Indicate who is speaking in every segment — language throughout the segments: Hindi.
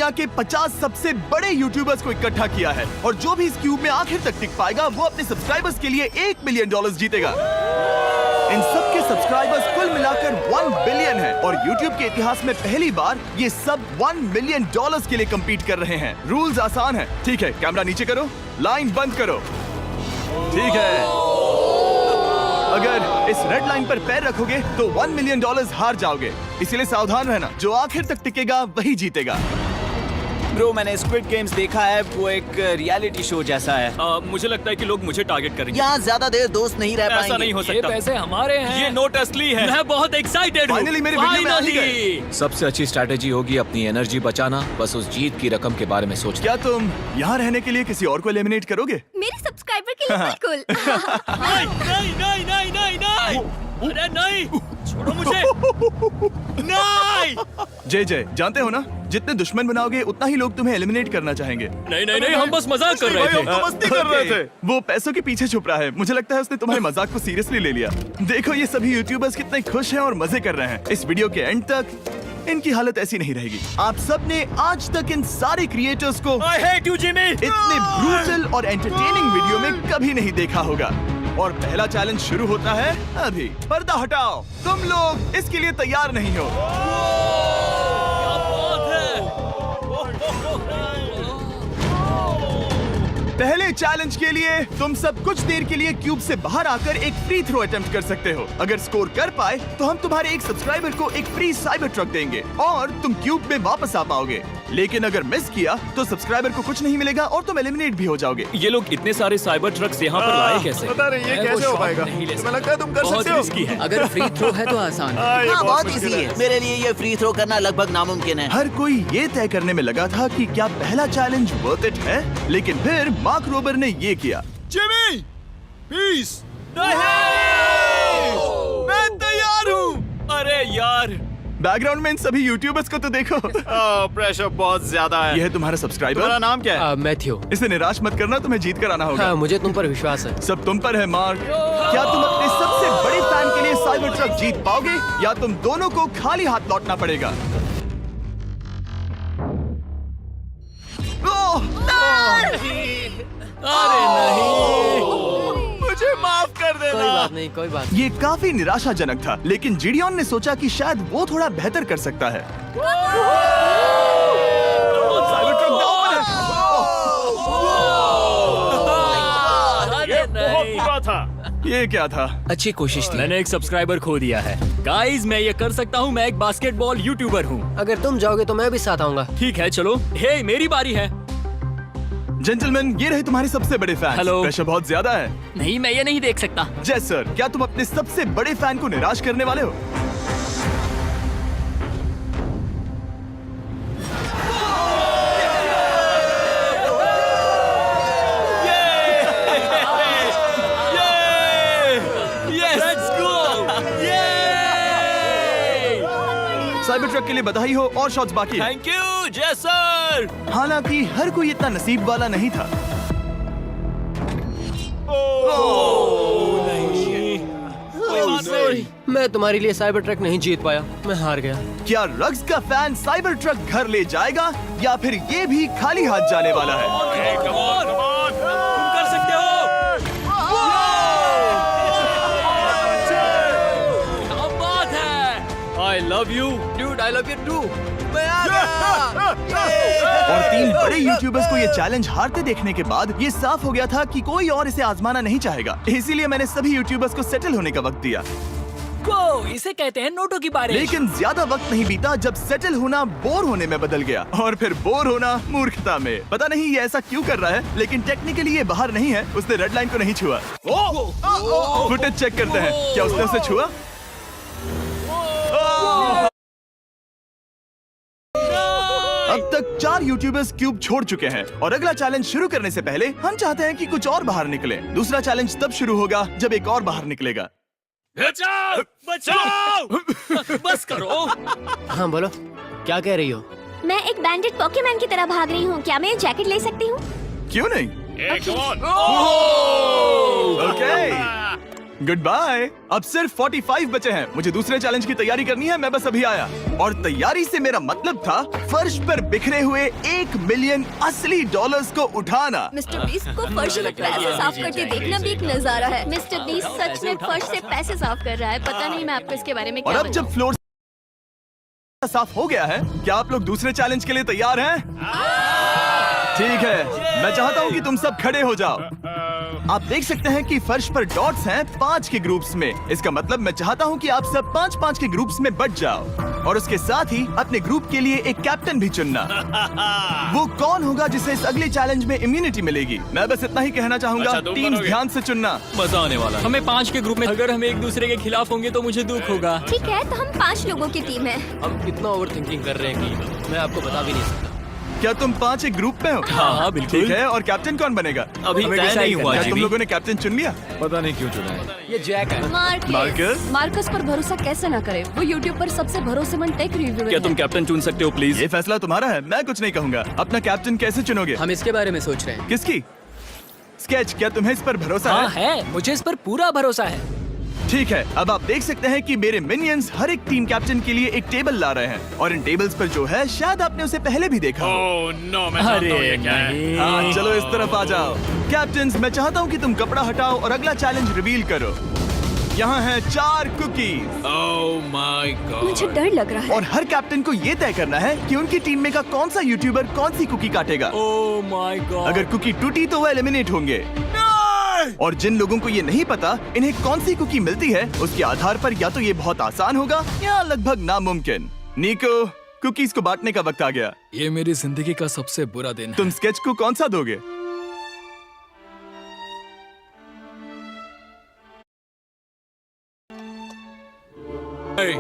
Speaker 1: दुनिया के 50 सबसे बड़े यूट्यूबर्स को इकट्ठा किया है और जो भी इस क्यूब में आखिर तक टिक पाएगा वो अपने सब्सक्राइबर्स के लिए $1 मिलियन जीतेगा। इन सब के सब्सक्राइबर्स कुल मिलाकर 1 बिलियन है और YouTube के इतिहास में पहली बार ये सब $1 मिलियन के लिए कम्पीट कर रहे हैं। रूल्स आसान है, ठीक है? कैमरा नीचे करो, लाइन बंद करो, ठीक है? अगर इस रेड लाइन पर पैर रखोगे तो $1 मिलियन हार जाओगे, इसीलिए सावधान रहना। जो आखिर तक टिकेगा वही जीतेगा।
Speaker 2: ब्रो, मैंने स्क्विड गेम्स देखा है, वो एक रियलिटी शो जैसा है।
Speaker 3: मुझे लगता है कि लोग मुझे टारगेट करेंगे।
Speaker 4: यहाँ ज्यादा देर दोस्त नहीं रह पाएंगे।
Speaker 3: ऐसा नहीं हो सकता।
Speaker 5: ये पैसे हमारे हैं।
Speaker 3: ये नोट असली है।
Speaker 5: मैं बहुत एक्साइटेड हूँ।
Speaker 1: फाइनली मेरे वीडियो में आ ही गए।
Speaker 6: सबसे अच्छी स्ट्रैटेजी होगी अपनी एनर्जी बचाना, बस उस जीत की रकम के बारे में सोचना।
Speaker 1: क्या तुम यहाँ रहने के लिए किसी और को एलिमिनेट करोगे?
Speaker 7: मेरे सब्सक्राइबर के लिए बिल्कुल।
Speaker 5: नहीं नहीं नहीं नहीं नहीं, अरे नहीं, छोड़ो मुझे। नहीं
Speaker 1: जय जय, जानते हो ना, जितने दुश्मन बनाओगे उतना ही लोग तुम्हें एलिमिनेट करना चाहेंगे।
Speaker 5: नहीं नहीं नहीं, हम बस मजाक कर रहे थे।
Speaker 1: हम तो मस्ती कर रहे थे। वो पैसों के पीछे छुप रहा है। मुझे लगता है उसने तुम्हारे मजाक को सीरियसली ले लिया। देखो ये सभी यूट्यूबर्स कितने खुश हैं और मजे कर रहे हैं। इस वीडियो के एंड तक इनकी हालत ऐसी नहीं रहेगी। आप सब ने आज तक इन सारे क्रिएटर्स को
Speaker 5: I hate you, Jimmy!
Speaker 1: इतने ब्रूटल और एंटरटेनिंग वीडियो में कभी नहीं देखा होगा। और पहला चैलेंज शुरू होता है अभी। पर्दा हटाओ, तुम लोग इसके लिए तैयार नहीं हो।
Speaker 5: क्या बात है?
Speaker 1: पहले चैलेंज के लिए तुम सब कुछ देर के लिए क्यूब से बाहर आकर एक फ्री थ्रो अटेम्प्ट कर सकते हो। अगर स्कोर कर पाए तो हम तुम्हारे एक सब्सक्राइबर को एक फ्री साइबर ट्रक देंगे और तुम क्यूब में वापस आ पाओगे। लेकिन अगर मिस किया तो सब्सक्राइबर को कुछ नहीं मिलेगा और तुम एलिमिनेट भी हो जाओगे।
Speaker 3: ये लोग इतने सारे साइबर ट्रक्स यहाँ पर लाए कैसे?
Speaker 1: पता नहीं ये
Speaker 5: मैं
Speaker 1: कैसे
Speaker 5: वो
Speaker 1: हो पाएगा।
Speaker 5: शॉट नहीं ले
Speaker 1: तुम्हें लगता है तुम कर
Speaker 3: बहुत
Speaker 1: सकते
Speaker 3: रिस्की
Speaker 1: हो?
Speaker 3: है।
Speaker 4: अगर फ्री थ्रो है तो आसान है। हाँ, बहुत इजी है। मेरे लिए ये फ्री थ्रो करना लगभग नामुमकिन है।
Speaker 1: हर कोई ये तय करने में लगा था कि क्या पहला चैलेंज वर्थ इट है, लेकिन फिर मार्क रोबर ने ये किया।
Speaker 2: Jimmy, peace.
Speaker 1: मैं तैयार हूँ।
Speaker 3: अरे यार,
Speaker 1: बैकग्राउंड में इन सभी यूट्यूबर्स को तो देखो।
Speaker 2: प्रेशर बहुत ज्यादा है।
Speaker 1: यह है तुम्हारा सब्सक्राइबर।
Speaker 2: तुम्हारा नाम क्या है?
Speaker 5: मैथ्यू।
Speaker 1: इसे निराश मत करना, तुम्हें जीत कर आना होगा।
Speaker 5: हाँ, मुझे तुम पर विश्वास है।
Speaker 1: सब तुम पर है मार्क। क्या तुम अपने सबसे बड़े फैन के लिए साइबर ट्रक जीत पाओगे या तुम दोनों को खाली हाथ लौटना पड़ेगा?
Speaker 5: अरे नहीं,
Speaker 2: मुझे माफ कर
Speaker 5: कोई
Speaker 2: देना।
Speaker 5: बात नहीं, कोई बात
Speaker 1: ये काफी निराशाजनक था, लेकिन जिडियन ने सोचा कि शायद वो थोड़ा बेहतर कर सकता है। साइबर ट्रक डाउन है।
Speaker 5: अरे नहीं।
Speaker 2: बुरा था।
Speaker 1: ये क्या था?
Speaker 6: अच्छी कोशिश थी।
Speaker 5: मैंने एक सब्सक्राइबर खो दिया है। गाइस, मैं ये कर सकता हूँ। मैं एक बास्केटबॉल यूट्यूबर हूँ।
Speaker 8: अगर तुम जाओगे तो मैं भी साथ आऊंगा।
Speaker 5: ठीक है, चलो। हे, मेरी बारी है।
Speaker 1: जेंटलमैन, ये रहे तुम्हारे सबसे बड़े फैन।
Speaker 5: हेलो।
Speaker 1: प्रेशर बहुत ज्यादा है।
Speaker 5: नहीं, मैं ये नहीं देख सकता।
Speaker 1: जय सर, क्या तुम अपने सबसे बड़े फैन को निराश करने वाले हो? साइबर ट्रक के लिए बधाई हो और शॉट्स बाकी है।
Speaker 3: थैंक यू जय सर।
Speaker 1: हालांकि हर कोई इतना नसीब वाला नहीं था।
Speaker 8: मैं तुम्हारे लिए साइबर ट्रक नहीं जीत पाया, मैं हार गया।
Speaker 1: क्या रग्स का फैन साइबर ट्रक घर ले जाएगा या फिर ये भी खाली हाथ जाने वाला है?
Speaker 3: तुम कर सकते हो।
Speaker 5: क्या बात है? I love you, dude. I love you too.
Speaker 4: मैं आ गया।
Speaker 1: और 3 बड़े यूट्यूबर्स को ये चैलेंज हारते देखने के बाद ये साफ हो गया था कि कोई और इसे आजमाना नहीं चाहेगा। इसीलिए मैंने सभी यूट्यूबर्स को सेटल होने का वक्त दिया।
Speaker 5: वो इसे कहते हैं नोटों की बारिश।
Speaker 1: लेकिन ज्यादा वक्त नहीं बीता जब सेटल होना बोर होने में बदल गया और फिर बोर होना मूर्खता में। पता नहीं ये ऐसा क्यों कर रहा है, लेकिन टेक्निकली ये बाहर नहीं है। उसने रेड लाइन को नहीं छुआ। फुटेज चेक करते हैं, क्या उसने उसे छुआ? अब तक 4 यूट्यूबर्स क्यूब छोड़ चुके हैं और अगला चैलेंज शुरू करने से पहले हम चाहते हैं कि कुछ और बाहर निकले। दूसरा चैलेंज तब शुरू होगा जब एक और बाहर निकलेगा।
Speaker 5: बचाओ, बचाओ। बस करो।
Speaker 8: हाँ बोलो, क्या कह रही हो?
Speaker 7: मैं एक बैंडेड पॉकीमैन की तरह भाग रही हूँ। क्या मैं जैकेट ले सकती हूँ?
Speaker 1: क्यों नहीं? Okay, goodbye. अब सिर्फ 45 बचे हैं। मुझे दूसरे चैलेंज की तैयारी करनी है। मैं बस अभी आया। और तैयारी से मेरा मतलब था फर्श पर बिखरे हुए 1 मिलियन असली डॉलर्स को उठाना।
Speaker 7: मिस्टर बीस्ट को फर्श से पैसे साफ करके देखना भी एक नजारा है। मिस्टर बीस्ट सच में फर्श से पैसे साफ कर रहा है। पता नहीं मैं आपको इसके बारे में
Speaker 1: और
Speaker 7: क्या
Speaker 1: अब जब फ्लोर साफ हो गया है, क्या आप लोग दूसरे चैलेंज के लिए तैयार हैं? ठीक है, मैं चाहता हूं कि तुम सब खड़े हो जाओ। आप देख सकते हैं कि फर्श पर डॉट्स हैं 5 के ग्रुप्स में। इसका मतलब मैं चाहता हूं कि आप सब 5-5 के ग्रुप्स में बंट जाओ और उसके साथ ही अपने ग्रुप के लिए एक कैप्टन भी चुनना। वो कौन होगा जिसे इस अगले चैलेंज में इम्यूनिटी मिलेगी? मैं बस इतना ही कहना चाहूंगा,
Speaker 3: अच्छा, तुम
Speaker 1: टीम्स
Speaker 3: बनोगे।
Speaker 1: ध्यान से चुनना।
Speaker 3: मजा आने वाला है।
Speaker 5: हमें 5 के ग्रुप में अगर हम एक दूसरे के खिलाफ होंगे तो मुझे दुख होगा।
Speaker 7: ठीक है, तो हम 5 लोगों की टीम है।
Speaker 8: हम इतना ओवर थिंकिंग कर रहे हैं कि मैं आपको बता भी नहीं सकता।
Speaker 1: क्या तुम 5 एक ग्रुप में हो?
Speaker 3: हाँ, बिल्कुल।
Speaker 1: ठीक है, और कैप्टन कौन बनेगा?
Speaker 3: अभी
Speaker 1: हमें
Speaker 3: तय
Speaker 1: decide
Speaker 3: नहीं
Speaker 1: करना
Speaker 3: हुआ,
Speaker 1: है। तुम
Speaker 3: जिमी।
Speaker 1: लोगों ने कैप्टन चुन लिया?
Speaker 6: पता नहीं क्यों चुना है।
Speaker 8: ये जैक है।
Speaker 1: मार्कस?
Speaker 9: मार्कस पर भरोसा कैसे ना करे? वो यूट्यूब पर सबसे भरोसेमंद टेक रिव्यूअर
Speaker 3: क्या तुम
Speaker 9: है।
Speaker 3: कैप्टन चुन सकते हो प्लीज?
Speaker 1: ये फैसला तुम्हारा है, मैं कुछ नहीं कहूंगा। अपना कैप्टन कैसे चुनोगे?
Speaker 8: हम इसके बारे में सोच रहे हैं।
Speaker 1: किसकी? स्केच, क्या तुम्हें इस पर भरोसा
Speaker 5: हाँ
Speaker 1: है?
Speaker 5: है, मुझे इस पर पूरा भरोसा है।
Speaker 1: ठीक है, अब आप देख सकते हैं कि मेरे मिनियंस हर एक टीम कैप्टन के लिए एक टेबल ला रहे हैं और इन टेबल्स पर जो है शायद आपने उसे पहले भी देखा हो।
Speaker 5: अरे नहीं।
Speaker 1: हाँ, चलो इस तरफ आ जाओ। कैप्टन्स, मैं चाहता हूँ कि तुम कपड़ा हटाओ और अगला चैलेंज रिवील करो। यहाँ हैं 4 कुकीज
Speaker 9: मुझे डर लग रहा है।
Speaker 1: और हर कैप्टन को ये तय करना है कि उनकी टीम में का कौन सा यूट्यूबर कौन सी कुकी काटेगा।
Speaker 5: Oh my God.
Speaker 1: अगर कुकी टूटी तो वो एलिमिनेट होंगे। और जिन लोगों को ये नहीं पता इन्हें कौन सी कुकी मिलती है, उसके आधार पर या तो ये बहुत आसान होगा या लगभग नामुमकिन। निको, कुकीज को बांटने का वक्त आ गया।
Speaker 3: ये मेरी जिंदगी का सबसे बुरा दिन
Speaker 1: तुम स्केच को कौन सा दोगे?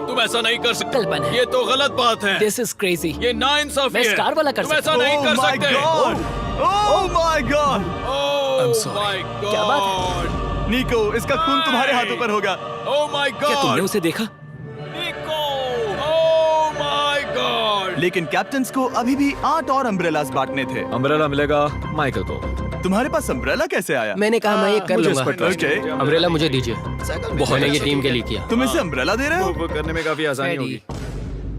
Speaker 3: तुम ऐसा नहीं कर सकते।
Speaker 5: कल्पना है।
Speaker 3: ये तो गलत बात है।
Speaker 5: This is crazy.
Speaker 3: ये नाइंसाफी
Speaker 5: मैं
Speaker 3: है।
Speaker 5: स्टार वाला कर
Speaker 3: तुम ऐसा
Speaker 5: सकता
Speaker 3: नहीं
Speaker 1: Oh
Speaker 3: कर
Speaker 1: my
Speaker 3: सकते।
Speaker 1: God! Oh my God!
Speaker 3: Oh my
Speaker 5: क्या बात
Speaker 3: God!
Speaker 1: निको, इसका खून तुम्हारे हाथों पर होगा।
Speaker 3: Oh my
Speaker 5: क्या तुमने
Speaker 3: God!
Speaker 5: उसे देखा?
Speaker 3: निको! Oh my God!
Speaker 1: लेकिन कैप्टन्स को अभी भी 8 और अम्ब्रेलास बांटने थे।
Speaker 6: अम्ब्रेला मिलेगा माइकल को।
Speaker 1: तुम्हारे पास अम्ब्रेला कैसे आया?
Speaker 8: मैंने कहा मैं ये कर
Speaker 6: मुझे
Speaker 8: लूंगा।
Speaker 6: इस पर trust
Speaker 1: ओके,
Speaker 8: अम्ब्रेला मुझे दीजिए। मैंने ये टीम के लिए किया।
Speaker 1: तुम इसे अम्ब्रेला दे रहे हो?
Speaker 6: वो करने में काफी आसानी होगी।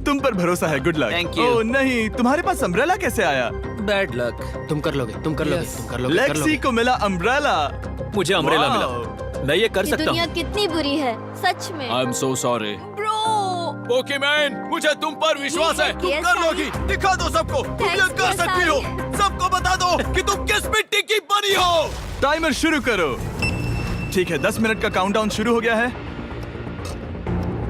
Speaker 1: तुम पर भरोसा है, गुड लक।
Speaker 2: Thank you.
Speaker 1: ओह नहीं, तुम्हारे पास अम्ब्रेला कैसे आया?
Speaker 2: Bad luck.
Speaker 8: तुम कर लोगे, तुम कर लोगे,
Speaker 5: Yes.
Speaker 8: तुम कर लोगे, कर
Speaker 1: लेक्सी
Speaker 8: लोगे।
Speaker 1: को मिला अम्ब्रेला।
Speaker 3: मुझे अम्ब्रेला
Speaker 1: Wow.
Speaker 3: मिला। मैं ये कर
Speaker 7: ये
Speaker 3: सकता
Speaker 7: दुनिया
Speaker 3: हूँ।
Speaker 7: कितनी बुरी है, सच में।
Speaker 3: I am so sorry.
Speaker 7: Bro,
Speaker 3: Pokemon, मुझे तुम पर विश्वास है। तुम
Speaker 7: Yes,
Speaker 3: कर
Speaker 7: I-
Speaker 3: लोगी। दिखा दो सबको। तुम ये
Speaker 7: Thanks,
Speaker 3: कर
Speaker 7: yes,
Speaker 3: सकती हो।
Speaker 7: I-
Speaker 3: सबको बता दो कि तुम किस मिट्टी की बनी हो।
Speaker 1: टाइमर शुरू करो। ठीक है, 10 मिनट का काउंटडाउन शुरू हो गया है।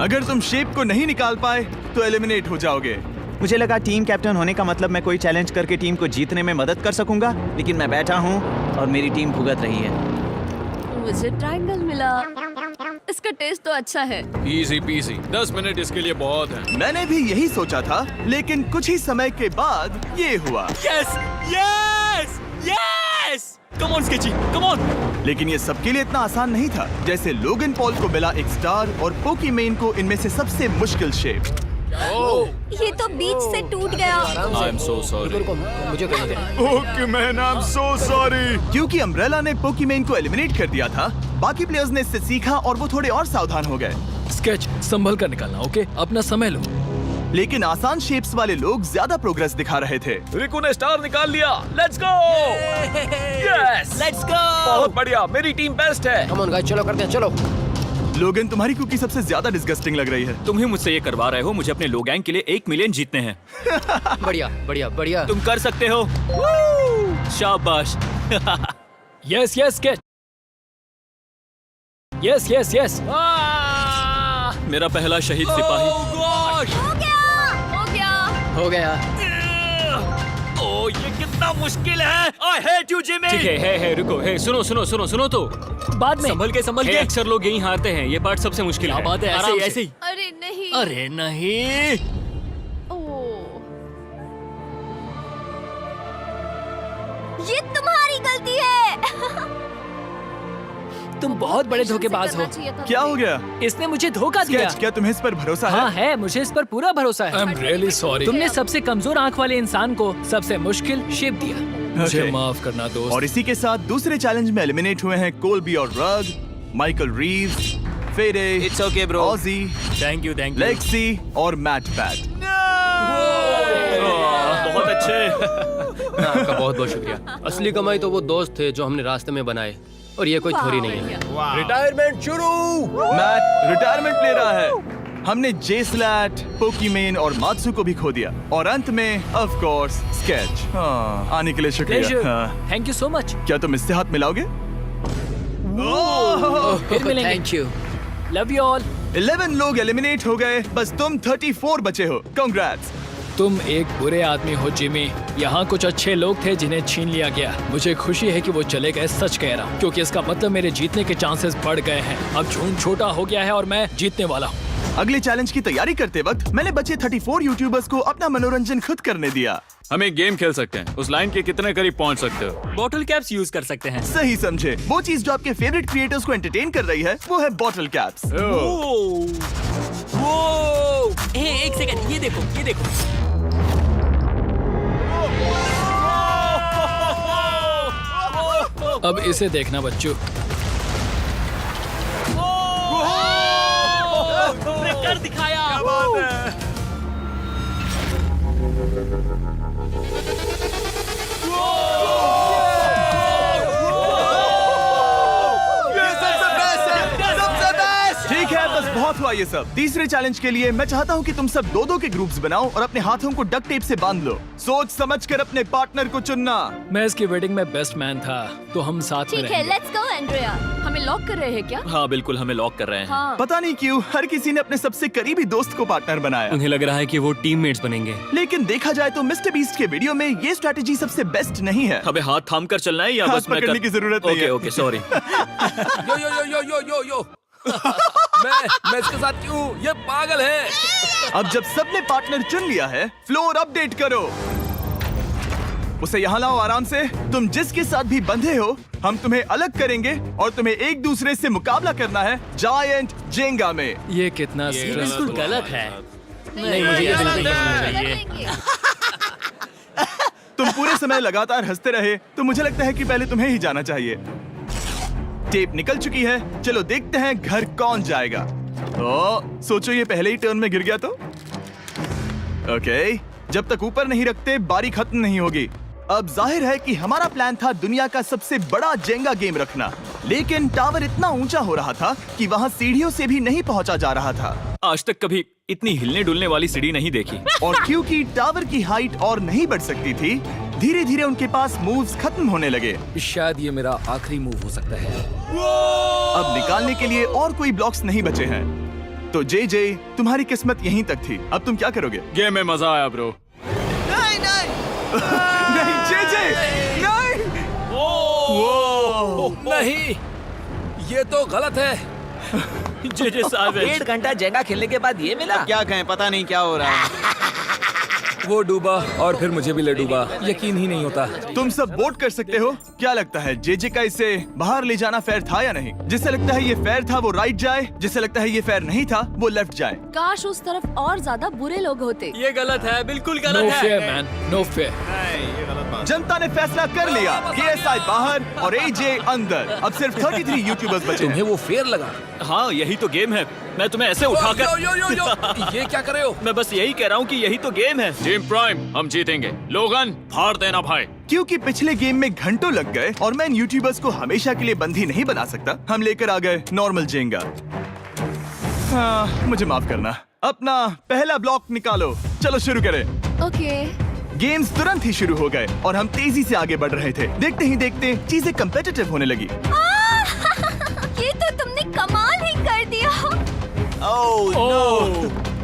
Speaker 1: अगर तुम शेप को नहीं निकाल पाए तो एलिमिनेट हो जाओगे।
Speaker 2: मुझे लगा टीम कैप्टन होने का मतलब मैं कोई चैलेंज करके टीम को जीतने में मदद कर सकूंगा, लेकिन मैं बैठा हूँ और मेरी टीम भुगत रही है।
Speaker 9: मुझे ट्रायंगल मिला। इसका टेस्ट तो अच्छा है।
Speaker 3: Easy PC. 10 मिनट इसके लिए बहुत है।
Speaker 1: मैंने भी यही सोचा था, लेकिन कुछ ही समय के बाद ये हुआ।
Speaker 5: Yes yes yes. Come on sketchy, come on.
Speaker 1: लेकिन ये सबके लिए इतना आसान नहीं था। जैसे लोगन पॉल को मिला एक स्टार और पोकीमेन को इनमें से सबसे मुश्किल शेप।
Speaker 7: ये तो बीच से टूट गया।
Speaker 3: आई एम सो सॉरी।
Speaker 8: रुको, मुझे करने दे।
Speaker 1: पोकीमेन, आई एम सो सॉरी। क्योंकि अम्ब्रेला ने पोकीमेन को एलिमिनेट कर दिया था, बाकी प्लेयर्स ने इससे सीखा और वो थोड़े और सावधान हो गए।
Speaker 3: स्केच संभल कर निकालना, ओके? अपना समय लो।
Speaker 1: लेकिन आसान शेप्स वाले लोग ज्यादा प्रोग्रेस दिखा रहे थे।
Speaker 6: रिकू ने स्टार निकाल लिया। Let's go. Yes,
Speaker 5: let's go.
Speaker 6: बहुत बढ़िया। मेरी टीम बेस्ट है।
Speaker 8: कम ऑन गाइस, चलो करते हैं, चलो।
Speaker 1: लोगन, तुम्हारी कुकी सबसे ज्यादा डिस्गस्टिंग लग रही है।
Speaker 3: तुम ही मुझसे ये करवा रहे हो। मुझे अपने लो गैंग के लिए 1 मिलियन जीतने हैं।
Speaker 8: बढ़िया, बढ़िया, बढ़िया।
Speaker 3: तुम कर सकते हो। शाबाश। Yes yes sketch. Yes yes yes. मेरा पहला शहीद सिपाही।
Speaker 7: हो गया।
Speaker 8: हो गया।
Speaker 3: ओ, ये कितना मुश्किल है। I hate you Jimmy. ठीक है, रुको। हे, सुनो तो।
Speaker 5: बाद में
Speaker 3: संभल के। अक्सर लोग यही हारते हैं। ये पार्ट सबसे मुश्किल है।
Speaker 5: क्या बात है, ऐसे
Speaker 3: आराम
Speaker 5: ही
Speaker 3: से।
Speaker 5: ऐसे ही।
Speaker 9: अरे नहीं।
Speaker 3: अरे नहीं।
Speaker 9: ओह,
Speaker 7: ये तुम्हारी गलती है।
Speaker 5: तुम बहुत बड़े धोखेबाज हो।
Speaker 1: क्या हो गया?
Speaker 5: इसने मुझे धोखा दिया।
Speaker 1: स्केच, क्या तुम्हें इस पर भरोसा
Speaker 5: हाँ
Speaker 1: है?
Speaker 5: है, मुझे इस पर पूरा भरोसा है।
Speaker 3: I am really sorry.
Speaker 5: तुमने सबसे कमजोर आंख वाले इंसान को सबसे मुश्किल शेप दिया।
Speaker 3: मुझे
Speaker 1: Okay.
Speaker 3: माफ करना दोस्त।
Speaker 1: और इसी के साथ दूसरे चैलेंज में एलिमिनेट हुए हैं कोलबी और रग, माइकल रीव्स, फेरे,
Speaker 2: It's okay, bro.
Speaker 1: ऑजी,
Speaker 3: थैंक यू।
Speaker 1: लेक्सी और मैट पैट।
Speaker 3: बहुत अच्छे।
Speaker 8: आपका बहुत बहुत शुक्रिया। असली कमाई तो वो दोस्त थे जो हमने रास्ते में बनाए, और ये कोई थोड़ी नहीं है।
Speaker 1: रिटायरमेंट शुरू। मैट रिटायरमेंट ले रहा है। हमने जेस्लैट, पोकीमेन और मात्सु को भी खो दिया, और अंत में ऑफ कोर्स स्केच। आने के लिए शुक्रिया।
Speaker 3: Thank you so much.
Speaker 1: क्या तुम इससे हाथ मिलाओगे?
Speaker 3: फिर मिलेंगे।
Speaker 8: Thank you.
Speaker 3: Love you all.
Speaker 1: 11 लोग एलिमिनेट हो गए, बस तुम 34 बचे हो। कांग्रेट्स।
Speaker 3: तुम एक बुरे आदमी हो जिमी। यहाँ कुछ अच्छे लोग थे जिन्हें छीन लिया गया। मुझे खुशी है कि वो चले गए, सच कह रहा हूँ, क्योंकि इसका मतलब मेरे जीतने के चांसेस बढ़ गए हैं। अब झूठ छोटा हो गया है और मैं जीतने वाला हूँ।
Speaker 1: अगले चैलेंज की तैयारी करते वक्त मैंने बचे 34 यूट्यूबर्स को अपना मनोरंजन खुद करने दिया।
Speaker 6: हम एक गेम खेल सकते हैं। उस लाइन के कितने करीब पहुंच सकते हो?
Speaker 3: बॉटल कैप्स यूज कर सकते हैं।
Speaker 1: सही समझे। वो चीज जो आपके फेवरेट क्रिएटर्स को एंटरटेन कर रही है वो है बॉटल कैप्स।
Speaker 5: एक सेकंड, ये देखो, ये देखो।
Speaker 3: अब इसे देखना बच्चों।
Speaker 5: कर दिखाया।
Speaker 1: ठीक है, बस बहुत हुआ ये सब। तीसरे चैलेंज के लिए मैं चाहता हूँ कि तुम सब दो के ग्रुप्स बनाओ और अपने हाथों को डक्ट टेप से बांध लो। सोच समझकर अपने पार्टनर को चुनना।
Speaker 3: मैं इसकी वेडिंग में बेस्ट मैन था, तो हम साथ में
Speaker 7: ठीक है, लेट्स गो एंड्रिया।
Speaker 9: हमें लॉक कर रहे हैं क्या?
Speaker 3: हाँ बिल्कुल, हमें लॉक कर रहे हैं।
Speaker 9: हाँ।
Speaker 1: पता नहीं क्यों हर किसी ने अपने सबसे करीबी दोस्त को पार्टनर बनाया।
Speaker 3: उन्हें लग रहा है कि वो टीममेट्स बनेंगे।
Speaker 1: लेकिन देखा जाए तो मिस्टर बीस्ट के वीडियो में ये स्ट्रेटेजी सबसे बेस्ट नहीं है।
Speaker 3: हमें हाथ थाम कर चलना है या
Speaker 1: हाथ
Speaker 3: बस मैं
Speaker 1: पकड़ने की जरूरत नहीं है।
Speaker 3: Okay sorry.
Speaker 8: Yo yo yo yo yo yo yo. मैं इसके साथ क्यों? ये पागल है।
Speaker 1: अब जब सबने पार्टनर चुन लिया है, फ्लोर अपडेट करो। उसे यहाँ लाओ आराम से। तुम जिसके साथ भी बंधे हो, हम तुम्हें अलग करेंगे और तुम्हें एक दूसरे से मुकाबला करना है जायंट जेंगा में।
Speaker 3: ये कितना
Speaker 5: बिल्कुल गलत है।
Speaker 3: नहीं, मुझे ये बिल्कुल नहीं चाहिए।
Speaker 1: तुम पूरे समय लगातार हंसते रहे, तो मुझे लगता है कि पहले तुम्हें ही जाना चाहिए। टेप निकल चुकी है, चलो देखते हैं घर कौन जाएगा। सोचो ये पहले ही टर्न में गिर गया तो। ओके, जब तक ऊपर नहीं रखते बारी खत्म नहीं होगी। अब जाहिर है कि हमारा प्लान था दुनिया का सबसे बड़ा जेंगा गेम रखना, लेकिन टावर इतना ऊंचा हो रहा था कि वहाँ सीढ़ियों से भी नहीं पहुँचा जा रहा था।
Speaker 3: आज तक कभी इतनी हिलने डुलने वाली सीढ़ी नहीं देखी।
Speaker 1: और क्योंकि टावर की हाइट और नहीं बढ़ सकती थी, धीरे धीरे उनके पास मूव्स खत्म होने लगे।
Speaker 8: शायद ये मेरा आखिरी मूव हो सकता है।
Speaker 1: अब निकालने के लिए और कोई ब्लॉक्स नहीं बचे हैं। तो जे तुम्हारी किस्मत यहीं तक थी। अब तुम क्या करोगे?
Speaker 6: गेम में मजा आया ब्रो।
Speaker 1: नहीं जे नहीं।
Speaker 8: नहीं, ये तो गलत है।
Speaker 3: जे साहब
Speaker 4: 1.5 घंटा जेंगा खेलने के बाद ये मिला।
Speaker 2: क्या कहें, पता नहीं क्या हो रहा है।
Speaker 8: वो डूबा और फिर मुझे भी ले डूबा। यकीन ही नहीं होता।
Speaker 1: तुम सब वोट कर सकते हो। क्या लगता है जे का इसे बाहर ले जाना फेयर था या नहीं? जिसे लगता है ये फेयर था वो राइट जाए, जिसे लगता है ये फेयर नहीं था वो लेफ्ट जाए।
Speaker 9: काश उस तरफ और ज्यादा बुरे लोग होते।
Speaker 5: ये गलत है, बिल्कुल
Speaker 3: नो
Speaker 5: गलत
Speaker 3: फेयर
Speaker 5: है।
Speaker 3: Man, no fair.
Speaker 1: जनता ने फैसला कर लिया। KSI बाहर और AJ अंदर। अब सिर्फ 33 यूट्यूबर्स बचे
Speaker 8: तुम्हें
Speaker 1: हैं।
Speaker 8: वो फेयर लगा?
Speaker 3: हाँ, यही तो गेम है। मैं तुम्हें ऐसे उठाकर
Speaker 8: यो यो यो यो। ये क्या कर रहे हो?
Speaker 3: मैं बस यही कह रहा हूँ कि यही तो गेम है।
Speaker 6: टीम प्राइम, हम जीतेंगे। लोगन, फाड़ देना भाई।
Speaker 1: क्योंकि पिछले गेम में घंटों लग गए और मैं इन यूट्यूबर्स को हमेशा के लिए बंदी नहीं बना सकता, हम लेकर आ गए नॉर्मल जेंगा। मुझे माफ करना। अपना पहला ब्लॉक निकालो। चलो शुरू करें।
Speaker 9: ओके।
Speaker 1: गेम्स तुरंत ही शुरू हो गए और हम तेजी से आगे बढ़ रहे थे। देखते ही देखते चीजें कम्पिटिटिव होने लगी।
Speaker 7: ये तो तुमने कमाल ही कर दिया।
Speaker 3: ओह,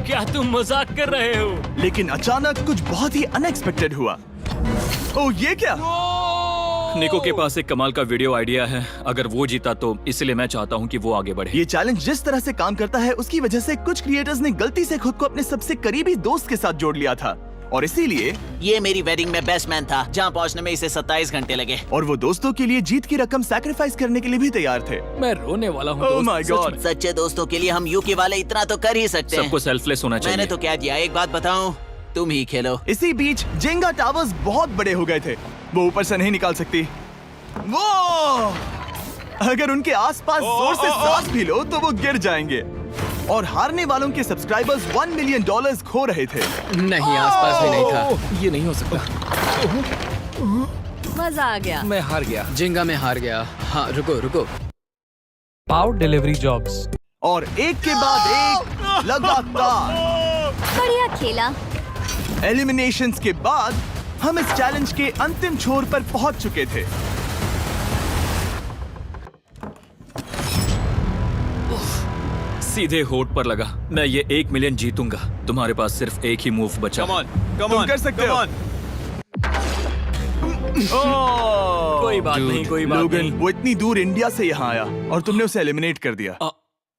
Speaker 3: क्या तुम मजाक कर रहे हो?
Speaker 1: लेकिन अचानक कुछ बहुत ही अनएक्सपेक्टेड हुआ। ओह, ये क्या?
Speaker 3: निको के पास एक कमाल का वीडियो आइडिया है। अगर वो जीता तो इसलिए मैं चाहता हूँ कि वो आगे बढ़े।
Speaker 1: ये चैलेंज जिस तरह से काम करता है उसकी वजह से कुछ क्रिएटर्स ने गलती से खुद को अपने सबसे करीबी दोस्त के साथ जोड़ लिया था, और इसीलिए
Speaker 4: ये मेरी वेडिंग में बेस्ट मैन था, जहाँ पहुँचने में इसे 27 घंटे लगे।
Speaker 1: और वो दोस्तों के लिए जीत की रकम सैक्रिफाइस करने के लिए भी तैयार थे।
Speaker 3: मैं रोने वाला हूँ।
Speaker 1: ओह
Speaker 3: दोस्त,
Speaker 1: माय
Speaker 3: सच
Speaker 1: गॉड।
Speaker 3: में।
Speaker 4: सच्चे दोस्तों के लिए हम यूके वाले इतना तो कर ही सकते हैं।
Speaker 3: सबको सेल्फलेस होना चाहिए।
Speaker 4: मैंने तो क्या दिया, एक बात बताऊं, तुम ही खेलो।
Speaker 1: इसी बीच जेंगा टावर्स बहुत बड़े हो गए थे। वो ऊपर से नहीं निकाल सकती। वो अगर उनके आसपास जोर से सांस भी लो तो वो गिर जाएंगे। और हारने वालों के सब्सक्राइबर्स $1 मिलियन खो रहे थे।
Speaker 8: नहीं, आसपास भी नहीं था।
Speaker 6: ये नहीं हो सकता।
Speaker 9: मजा आ गया।
Speaker 6: मैं हार गया।
Speaker 8: जिंगा में हार गया। हाँ, रुको।
Speaker 10: Power delivery jobs.
Speaker 1: और एक के बाद एक लगातार
Speaker 7: बढ़िया खेला।
Speaker 1: एलिमिनेशंस के बाद हम इस चैलेंज के अंतिम छोर पर पहुंच चुके थे।
Speaker 6: सीधे होठ पर लगा। मैं ये 1 मिलियन जीतूंगा। तुम्हारे पास सिर्फ एक ही मूव बचा।
Speaker 1: तुम कर सकते हो।
Speaker 6: कोई बात नहीं, कोई बात
Speaker 1: लोगन,
Speaker 6: नहीं।
Speaker 1: वो इतनी दूर इंडिया से यहाँ आया और तुमने उसे एलिमिनेट कर दिया।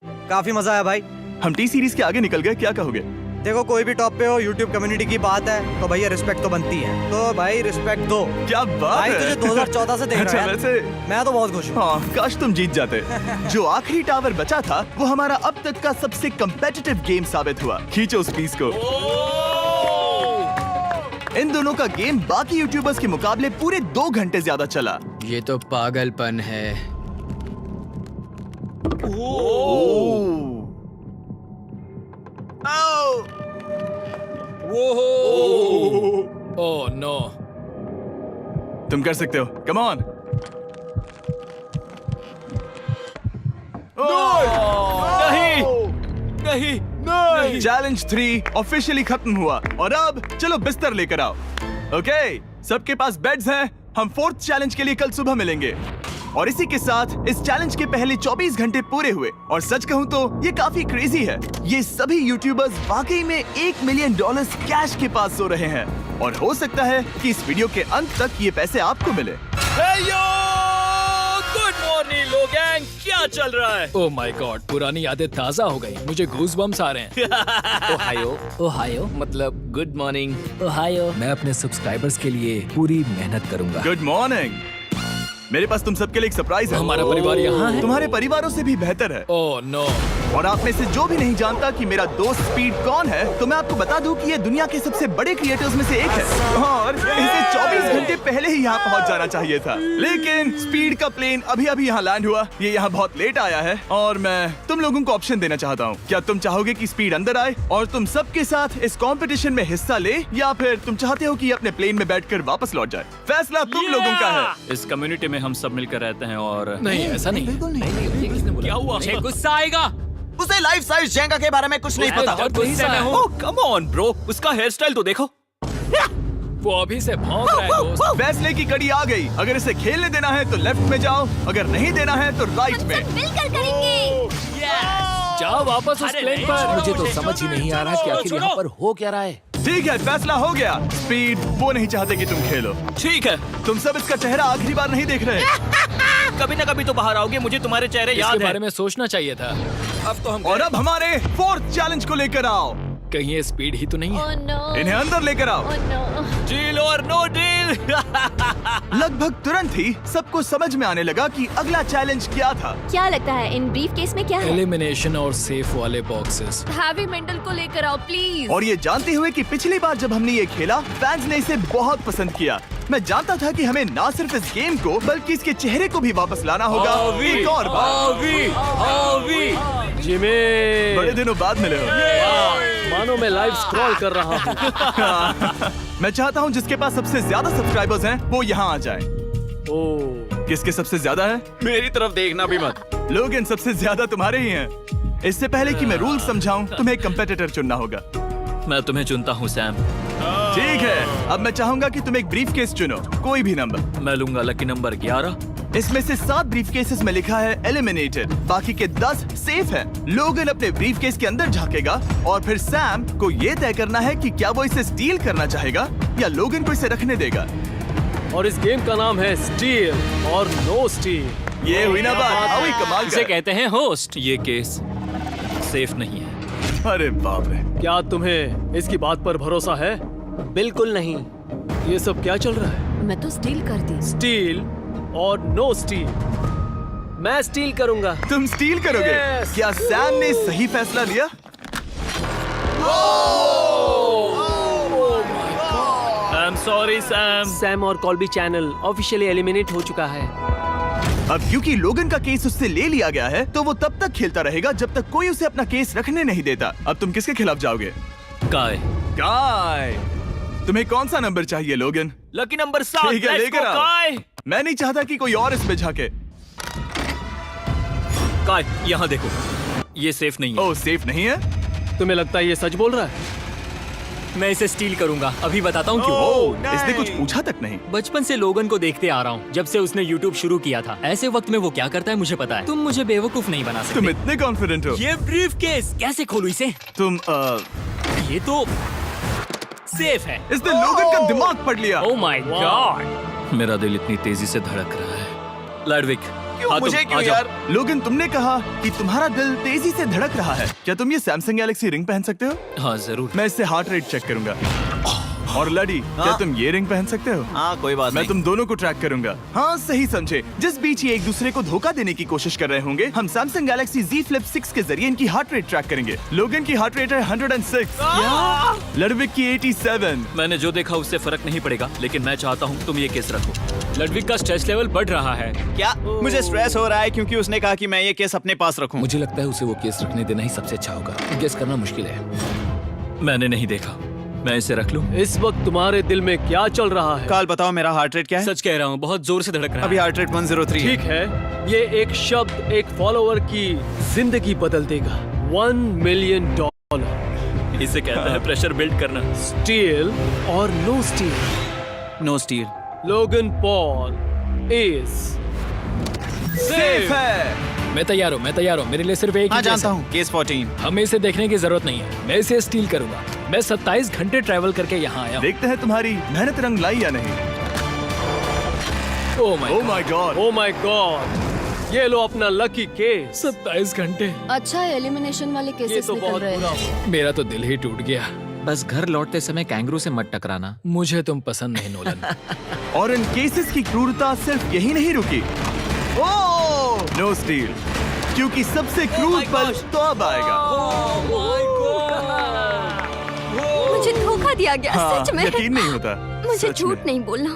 Speaker 11: काफी मजा आया भाई।
Speaker 1: हम टी सीरीज के आगे निकल गए, क्या कहोगे?
Speaker 11: देखो, कोई भी टॉप पे हो, यूट्यूब कम्युनिटी की बात है तो भैया रिस्पेक्ट तो बनती है। तो भाई रिस्पेक्ट दो।
Speaker 1: क्या बात
Speaker 11: भाई
Speaker 1: है।
Speaker 11: तुझे 2014 से देख
Speaker 1: अच्छा,
Speaker 11: रहा है।
Speaker 1: वैसे
Speaker 11: मैं तो बहुत खुश हूँ।
Speaker 1: हाँ, काश तुम जीत जाते। जो आखिरी टावर बचा था वो हमारा अब तक का सबसे कम्पेटिटिव गेम साबित हुआ। खींचो उस पीस को। इन दोनों का गेम बाकी यूट्यूबर्स के मुकाबले पूरे 2 घंटे ज्यादा चला।
Speaker 8: ये तो पागलपन है।
Speaker 3: Oh no.
Speaker 1: तुम कर सकते हो, कम ऑन। नहीं। चैलेंज 3 ऑफिशियली खत्म हुआ और अब चलो बिस्तर लेकर आओ। ओके, सबके पास बेड्स हैं। हम 4th चैलेंज के लिए कल सुबह मिलेंगे। और इसी के साथ इस चैलेंज के पहले 24 घंटे पूरे हुए और सच कहूं तो ये काफी क्रेजी है। ये सभी यूट्यूबर्स वाकई में $1 मिलियन कैश के पास सो रहे हैं और हो सकता है कि इस वीडियो के अंत तक ये पैसे आपको मिले।
Speaker 5: गुड मॉर्निंग लोगैंग, क्या चल रहा है?
Speaker 3: ओह माय गॉड, पुरानी यादें ताजा हो गई। मुझे गूज़बम्स आ रहे हैं।
Speaker 6: ओहायो मतलब गुड मॉर्निंग।
Speaker 3: ओहायो।
Speaker 6: मैं अपने सब्सक्राइबर्स के लिए पूरी मेहनत करूंगा।
Speaker 1: Good morning. मेरे पास तुम सबके लिए एक सरप्राइज है।
Speaker 3: हमारा परिवार यहाँ है।
Speaker 1: तुम्हारे परिवारों से भी बेहतर है।
Speaker 3: Oh no.
Speaker 1: और आप में से जो भी नहीं जानता कि मेरा दोस्त स्पीड कौन है, तो मैं आपको बता दूं कि ये दुनिया के सबसे बड़े क्रिएटर्स में से एक है और इसे 24 घंटे पहले ही यहाँ पहुँच जाना चाहिए था। लेकिन स्पीड का प्लेन अभी अभी यहाँ लैंड हुआ। ये यहाँ बहुत लेट आया है और मैं तुम लोगों को ऑप्शन देना चाहता हूँ। क्या तुम चाहोगे कि स्पीड अंदर आए और तुम सबके साथ इस कंपटीशन में हिस्सा ले, या फिर तुम चाहते हो कि ये अपने प्लेन में बैठकर वापस लौट जाए? फैसला तुम लोगों का है।
Speaker 6: इस कम्युनिटी में हम सब मिलकर रहते हैं और
Speaker 3: नहीं, ऐसा नहीं।
Speaker 5: क्या हुआ?
Speaker 4: मुझे गुस्सा आएगा। उसे लाइफ साइज जेंगा के बारे में कुछ नहीं पता।
Speaker 3: बहुत गुस्से में हूँ।
Speaker 6: ओह कम ऑन ब्रो, उसका हेयर स्टाइल तो देखो।
Speaker 3: वो अभी से भौंक रहा है दोस्त।
Speaker 1: फैसले की कड़ी आ गई। अगर इसे खेलने देना है तो लेफ्ट में जाओ, अगर नहीं देना है तो राइट में।
Speaker 7: मिलकर करेंगे।
Speaker 3: जाओ वापस उस प्लेन पर।
Speaker 6: मुझे तो समझ ही नहीं आ रहा कि आखिर यहाँ पर हो क्या रहा है।
Speaker 1: ठीक है, फैसला हो गया। स्पीड वो नहीं चाहते कि तुम खेलो।
Speaker 6: ठीक है,
Speaker 1: तुम सब इसका चेहरा आखिरी बार नहीं देख रहे।
Speaker 5: कभी ना कभी तो बाहर आओगे, मुझे तुम्हारे चेहरे याद
Speaker 3: इसके
Speaker 5: है।
Speaker 3: बारे में सोचना चाहिए था।
Speaker 5: अब तो हम
Speaker 1: और अब हमारे 4th चैलेंज को लेकर आओ।
Speaker 3: कहीं ये स्पीड ही तो नहीं है।
Speaker 7: Oh no.
Speaker 1: इन्हें अंदर लेकर आओ।
Speaker 7: Oh no.
Speaker 5: डील और नो डील।
Speaker 1: लगभग तुरंत ही सबको समझ में आने लगा कि अगला चैलेंज क्या था।
Speaker 7: क्या लगता है इन ब्रीफ केस में क्या है?
Speaker 3: एलिमिनेशन और सेफ वाले बॉक्सेस।
Speaker 9: हैवी मेंटल को लेकर आओ प्लीज।
Speaker 1: और ये जानते हुए कि पिछली बार जब हमने ये खेला फैंस ने इसे बहुत पसंद किया। मैं जानता था कि हमें ना सिर्फ इस गेम को बल्कि इसके चेहरे को भी वापस लाना होगा। एक और बार।
Speaker 8: जिमी,
Speaker 1: बड़े दिनों बाद मिले हो।
Speaker 8: मानो मैं लाइव स्क्रॉल कर रहा हूँ।
Speaker 1: मैं चाहता हूँ जिसके पास सबसे ज्यादा सब्सक्राइबर्स हैं वो यहाँ आ जाए।
Speaker 8: ओह,
Speaker 1: किसके सबसे ज्यादा है?
Speaker 6: मेरी तरफ देखना भी मत।
Speaker 1: लोग इन सबसे ज्यादा तुम्हारे ही हैं। इससे पहले कि मैं रूल समझाऊं, तुम्हें एक कंपेटिटर चुनना होगा।
Speaker 6: मैं तुम्हें चुनता हूँ सैम।
Speaker 1: ठीक है, अब मैं चाहूंगा कि तुम एक ब्रीफ केस चुनो, कोई भी नंबर।
Speaker 6: मैं लूंगा लकी नंबर 11।
Speaker 1: इसमें से 7 ब्रीफ केसेस में लिखा है एलिमिनेटेड, बाकी के 10 सेफ हैं। लोगन अपने ब्रीफ केस के अंदर झांकेगा और फिर सैम को ये तय करना है कि क्या वो इसे स्टील करना चाहेगा या लोगन को इसे रखने देगा।
Speaker 8: और इस गेम का नाम है स्टील और नो स्टील।
Speaker 1: ये हुई ना बात, हाउ ही कमाल
Speaker 6: इसे
Speaker 1: का।
Speaker 6: कहते हैं होस्ट। ये केस सेफ नहीं है।
Speaker 1: अरे बाप रे।
Speaker 8: क्या तुम्हें इसकी बात पर भरोसा है? बिल्कुल नहीं। ये सब क्या चल रहा है?
Speaker 9: मैं तो स्टील कर दी।
Speaker 8: स्टील और नो स्टील। मैं स्टील करूंगा।
Speaker 1: तुम स्टील करोगे?
Speaker 8: Yes.
Speaker 1: क्या सैम ने सही फैसला लिया?
Speaker 5: I am sorry Sam.
Speaker 8: Sam और कॉल्बी चैनल ऑफिशियली एलिमिनेट हो चुका है।
Speaker 1: अब क्योंकि लोगन का केस उससे ले लिया गया है तो वो तब तक खेलता रहेगा जब तक कोई उसे अपना केस रखने नहीं देता। अब तुम किसके खिलाफ जाओगे?
Speaker 5: काय।
Speaker 1: काय। तुम्हें कौन सा नंबर चाहिए लोगन?
Speaker 5: Lucky number 7।
Speaker 1: ठीक है,
Speaker 5: Let's
Speaker 1: लेकर
Speaker 5: go,
Speaker 1: आओ।
Speaker 5: काय।
Speaker 1: मैं नहीं चाहता कि कोई और इसमें झांके।
Speaker 5: काय, यहाँ देखो, ये सेफ नहीं है।
Speaker 1: ओह, सेफ नहीं है?
Speaker 8: तुम्हें लगता है ये सच बोल रहा है?
Speaker 5: मैं इसे स्टील करूंगा, अभी बताता हूँ क्यों।
Speaker 1: ओह, इसने कुछ पूछा तक नहीं।
Speaker 5: बचपन से लोगन को देखते आ रहा हूँ, जब से उसने YouTube शुरू किया था। ऐसे वक्त में वो क्या करता है मुझे पता है। तुम मुझे बेवकूफ नहीं बना सकते।
Speaker 1: तुम इतने कॉन्फिडेंट हो?
Speaker 5: ये ब्रीफ केस कैसे खोलूं इसे?
Speaker 1: तुम
Speaker 5: ये तो सेफ है।
Speaker 1: इसने लोगन का दिमाग पढ़ लिया।
Speaker 5: Oh my God. मेरा दिल इतनी तेजी से धड़क रहा है। लैडविक,
Speaker 1: क्यों मुझे क्यों यार? लोगन, तुमने कहा कि तुम्हारा दिल तेजी से धड़क रहा है। क्या तुम ये सैमसंग गैलेक्सी रिंग पहन सकते हो?
Speaker 5: हाँ जरूर।
Speaker 1: मैं इससे हार्ट रेट चेक करूंगा। और लड़ी, क्या तुम ये रिंग पहन सकते हो?
Speaker 2: हाँ, कोई बात
Speaker 1: मैं
Speaker 2: नहीं।
Speaker 1: तुम दोनों को ट्रैक करूंगा। हाँ, सही समझे। जिस बीच ये एक दूसरे को धोखा देने की कोशिश कर रहे होंगे, हम सैमसंग गैलेक्सी Z Flip 6 के जरिए इनकी हार्ट रेट ट्रैक करेंगे। लोगन की हार्ट रेट है 106, लडविक की 87।
Speaker 5: मैंने जो देखा उससे फर्क नहीं पड़ेगा, लेकिन मैं चाहता हूँ तुम ये केस रखो। लडविक का स्ट्रेस लेवल बढ़ रहा है।
Speaker 2: क्या? मुझे स्ट्रेस हो रहा है क्योंकि उसने कहा कि मैं ये केस अपने पास रखूं।
Speaker 6: मुझे लगता है उसे वो केस रखने देना ही सबसे अच्छा होगा। गेस करना मुश्किल है।
Speaker 5: मैंने नहीं देखा, मैं इसे रख लूं?
Speaker 8: इस वक्त तुम्हारे दिल में क्या चल रहा है?
Speaker 2: काल, बताओ मेरा हार्ट रेट क्या है?
Speaker 5: सच कह रहा हूँ, बहुत जोर से धड़क रहा
Speaker 2: अभी
Speaker 5: है।
Speaker 2: हार्ट रेट 103
Speaker 8: ठीक है, ये एक शब्द एक फॉलोवर की जिंदगी बदल देगा। $1 मिलियन।
Speaker 5: इसे कहता है प्रेशर बिल्ड करना।
Speaker 8: स्टील और no steal.
Speaker 2: No steal.
Speaker 8: Logan Paul is
Speaker 1: safe है।
Speaker 3: मैं तैयार हूँ, मेरे लिए सिर्फ एक
Speaker 2: हाँ,
Speaker 3: ही केस
Speaker 2: जानता
Speaker 3: है।
Speaker 2: हूँ। केस 14।
Speaker 3: हमें इसे देखने की जरूरत नहीं है, मैं इसे स्टील करूंगा। मैं 27 घंटे ट्रैवल करके यहाँ आया हूँ।
Speaker 1: देखते हैं तुम्हारी मेहनत रंग लाई या नहीं।
Speaker 3: Oh my God,
Speaker 8: oh my God, ये लो अपना लकी केस।
Speaker 3: 27 घंटे।
Speaker 9: अच्छा एलिमिनेशन वाले
Speaker 8: ये
Speaker 9: केसेस
Speaker 8: तो
Speaker 9: निकल
Speaker 8: बहुत
Speaker 9: रहे
Speaker 8: बुरा
Speaker 9: हैं।
Speaker 8: हुआ।
Speaker 3: मेरा तो दिल ही टूट गया।
Speaker 6: बस घर लौटते समय कैंगरू से मत टकराना।
Speaker 3: मुझे तुम पसंद नहीं नोलन।
Speaker 1: और इन केसेस की क्रूरता सिर्फ यही नहीं रुकी। ओह, नो स्टील, क्योंकि सबसे क्रूर पल तो अब आएगा।
Speaker 7: मुझे धोखा दिया गया,
Speaker 1: हाँ,
Speaker 7: सच में।
Speaker 1: यकीन नहीं होता।
Speaker 7: मुझे
Speaker 1: सच
Speaker 7: झूठ
Speaker 1: में।
Speaker 7: नहीं बोलना।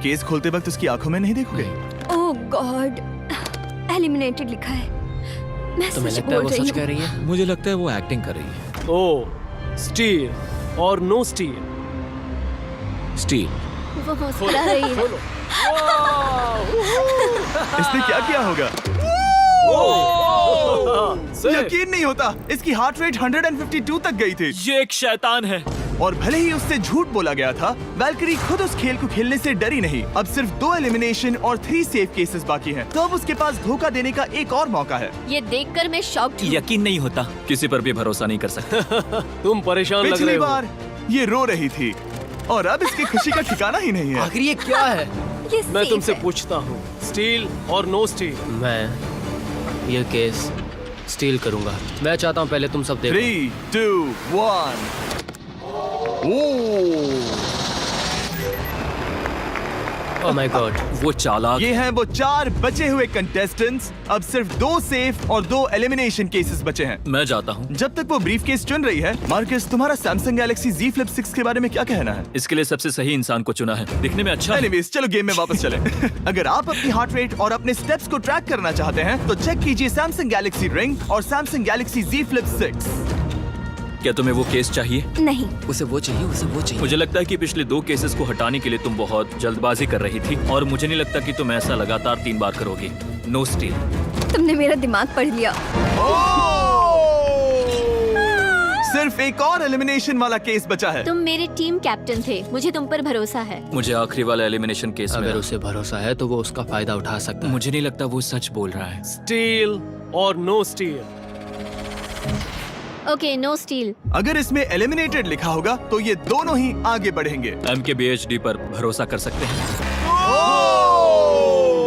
Speaker 1: केस खोलते वक्त उसकी आंखों में नहीं देखोगे?
Speaker 7: ओह गॉड, एलिमिनेटेड लिखा है। मैं
Speaker 6: तुम्हें
Speaker 7: सच
Speaker 6: लगता है
Speaker 7: बोल
Speaker 6: वो
Speaker 7: रही
Speaker 6: सच कह
Speaker 7: हूँ।
Speaker 6: रही है? मुझे लगता है वो एक्टिंग कर रही है।
Speaker 8: ओ स्टील और नो स्टील।
Speaker 6: स्टील।
Speaker 7: वो मुस्कुरा रही है।
Speaker 1: इसने क्या किया होगा? यकीन नहीं होता, इसकी हार्ट रेट 152 तक गई थी।
Speaker 5: ये एक शैतान है।
Speaker 1: और भले ही उससे झूठ बोला गया था, वैल्करी खुद उस खेल को खेलने से डरी नहीं। अब सिर्फ 2 एलिमिनेशन और 3 सेफ केसेस बाकी हैं। तो अब उसके पास धोखा देने का एक और मौका है।
Speaker 7: ये देखकर मैं शॉक्ड हूँ।
Speaker 5: यकीन नहीं होता, किसी पर भी भरोसा नहीं कर सकता।
Speaker 8: तुम परेशान लग रहे
Speaker 1: पिछली
Speaker 8: हो।
Speaker 1: बार ये रो रही थी और अब इसकी खुशी का ठिकाना ही नहीं है।
Speaker 8: आखिर ये क्या है?
Speaker 7: ये
Speaker 8: मैं
Speaker 7: safe
Speaker 8: तुमसे
Speaker 7: है।
Speaker 8: पूछता हूँ, स्टील और नो स्टील। मैं ये केस स्टील करूंगा। मैं चाहता हूँ पहले तुम सब देखो।
Speaker 1: 3, 2, 1।
Speaker 8: ओह माय गॉड,
Speaker 5: वो चालाक।
Speaker 1: ये हैं वो 4 बचे हुए कंटेस्टेंट्स। अब सिर्फ 2 सेफ और 2 एलिमिनेशन केसेस बचे हैं।
Speaker 5: मैं जाता हूँ।
Speaker 1: जब तक वो ब्रीफ केस चुन रही है, मार्कस, तुम्हारा सैमसंग गैलेक्सी Z Flip 6 के बारे में क्या कहना है?
Speaker 5: इसके लिए सबसे सही इंसान को चुना है। दिखने में अच्छा है।
Speaker 1: एनीवेज, चलो गेम में वापस चलें। अगर आप अपनी हार्ट रेट और अपने स्टेप्स को ट्रैक करना चाहते हैं, तो चेक कीजिए सैमसंग गैलेक्सी रिंग और सैमसंग गैलेक्सी Z Flip 6।
Speaker 5: क्या तुम्हें वो केस चाहिए?
Speaker 7: नहीं,
Speaker 6: उसे वो चाहिए, उसे वो चाहिए।
Speaker 5: मुझे लगता है कि पिछले 2 केसेस को हटाने के लिए तुम बहुत जल्दबाजी कर रही थी, और मुझे नहीं लगता कि तुम ऐसा लगातार 3 बार करोगी। No steal.
Speaker 7: तुमने मेरा दिमाग पढ़ लिया।
Speaker 1: सिर्फ एक और एलिमिनेशन वाला केस बचा है।
Speaker 7: तुम मेरे टीम कैप्टन थे, मुझे तुम पर भरोसा है।
Speaker 5: मुझे आखिरी वाला एलिमिनेशन केस में
Speaker 8: अगर उसे भरोसा है तो वो उसका फायदा उठा सकता है।
Speaker 5: मुझे नहीं लगता वो सच बोल रहा है।
Speaker 8: स्टील और no steal.
Speaker 7: Okay, no steal.
Speaker 1: अगर इसमें एलिमिनेटेड लिखा होगा तो ये दोनों ही आगे बढ़ेंगे।
Speaker 5: MKBHD पर भरोसा कर सकते हैं।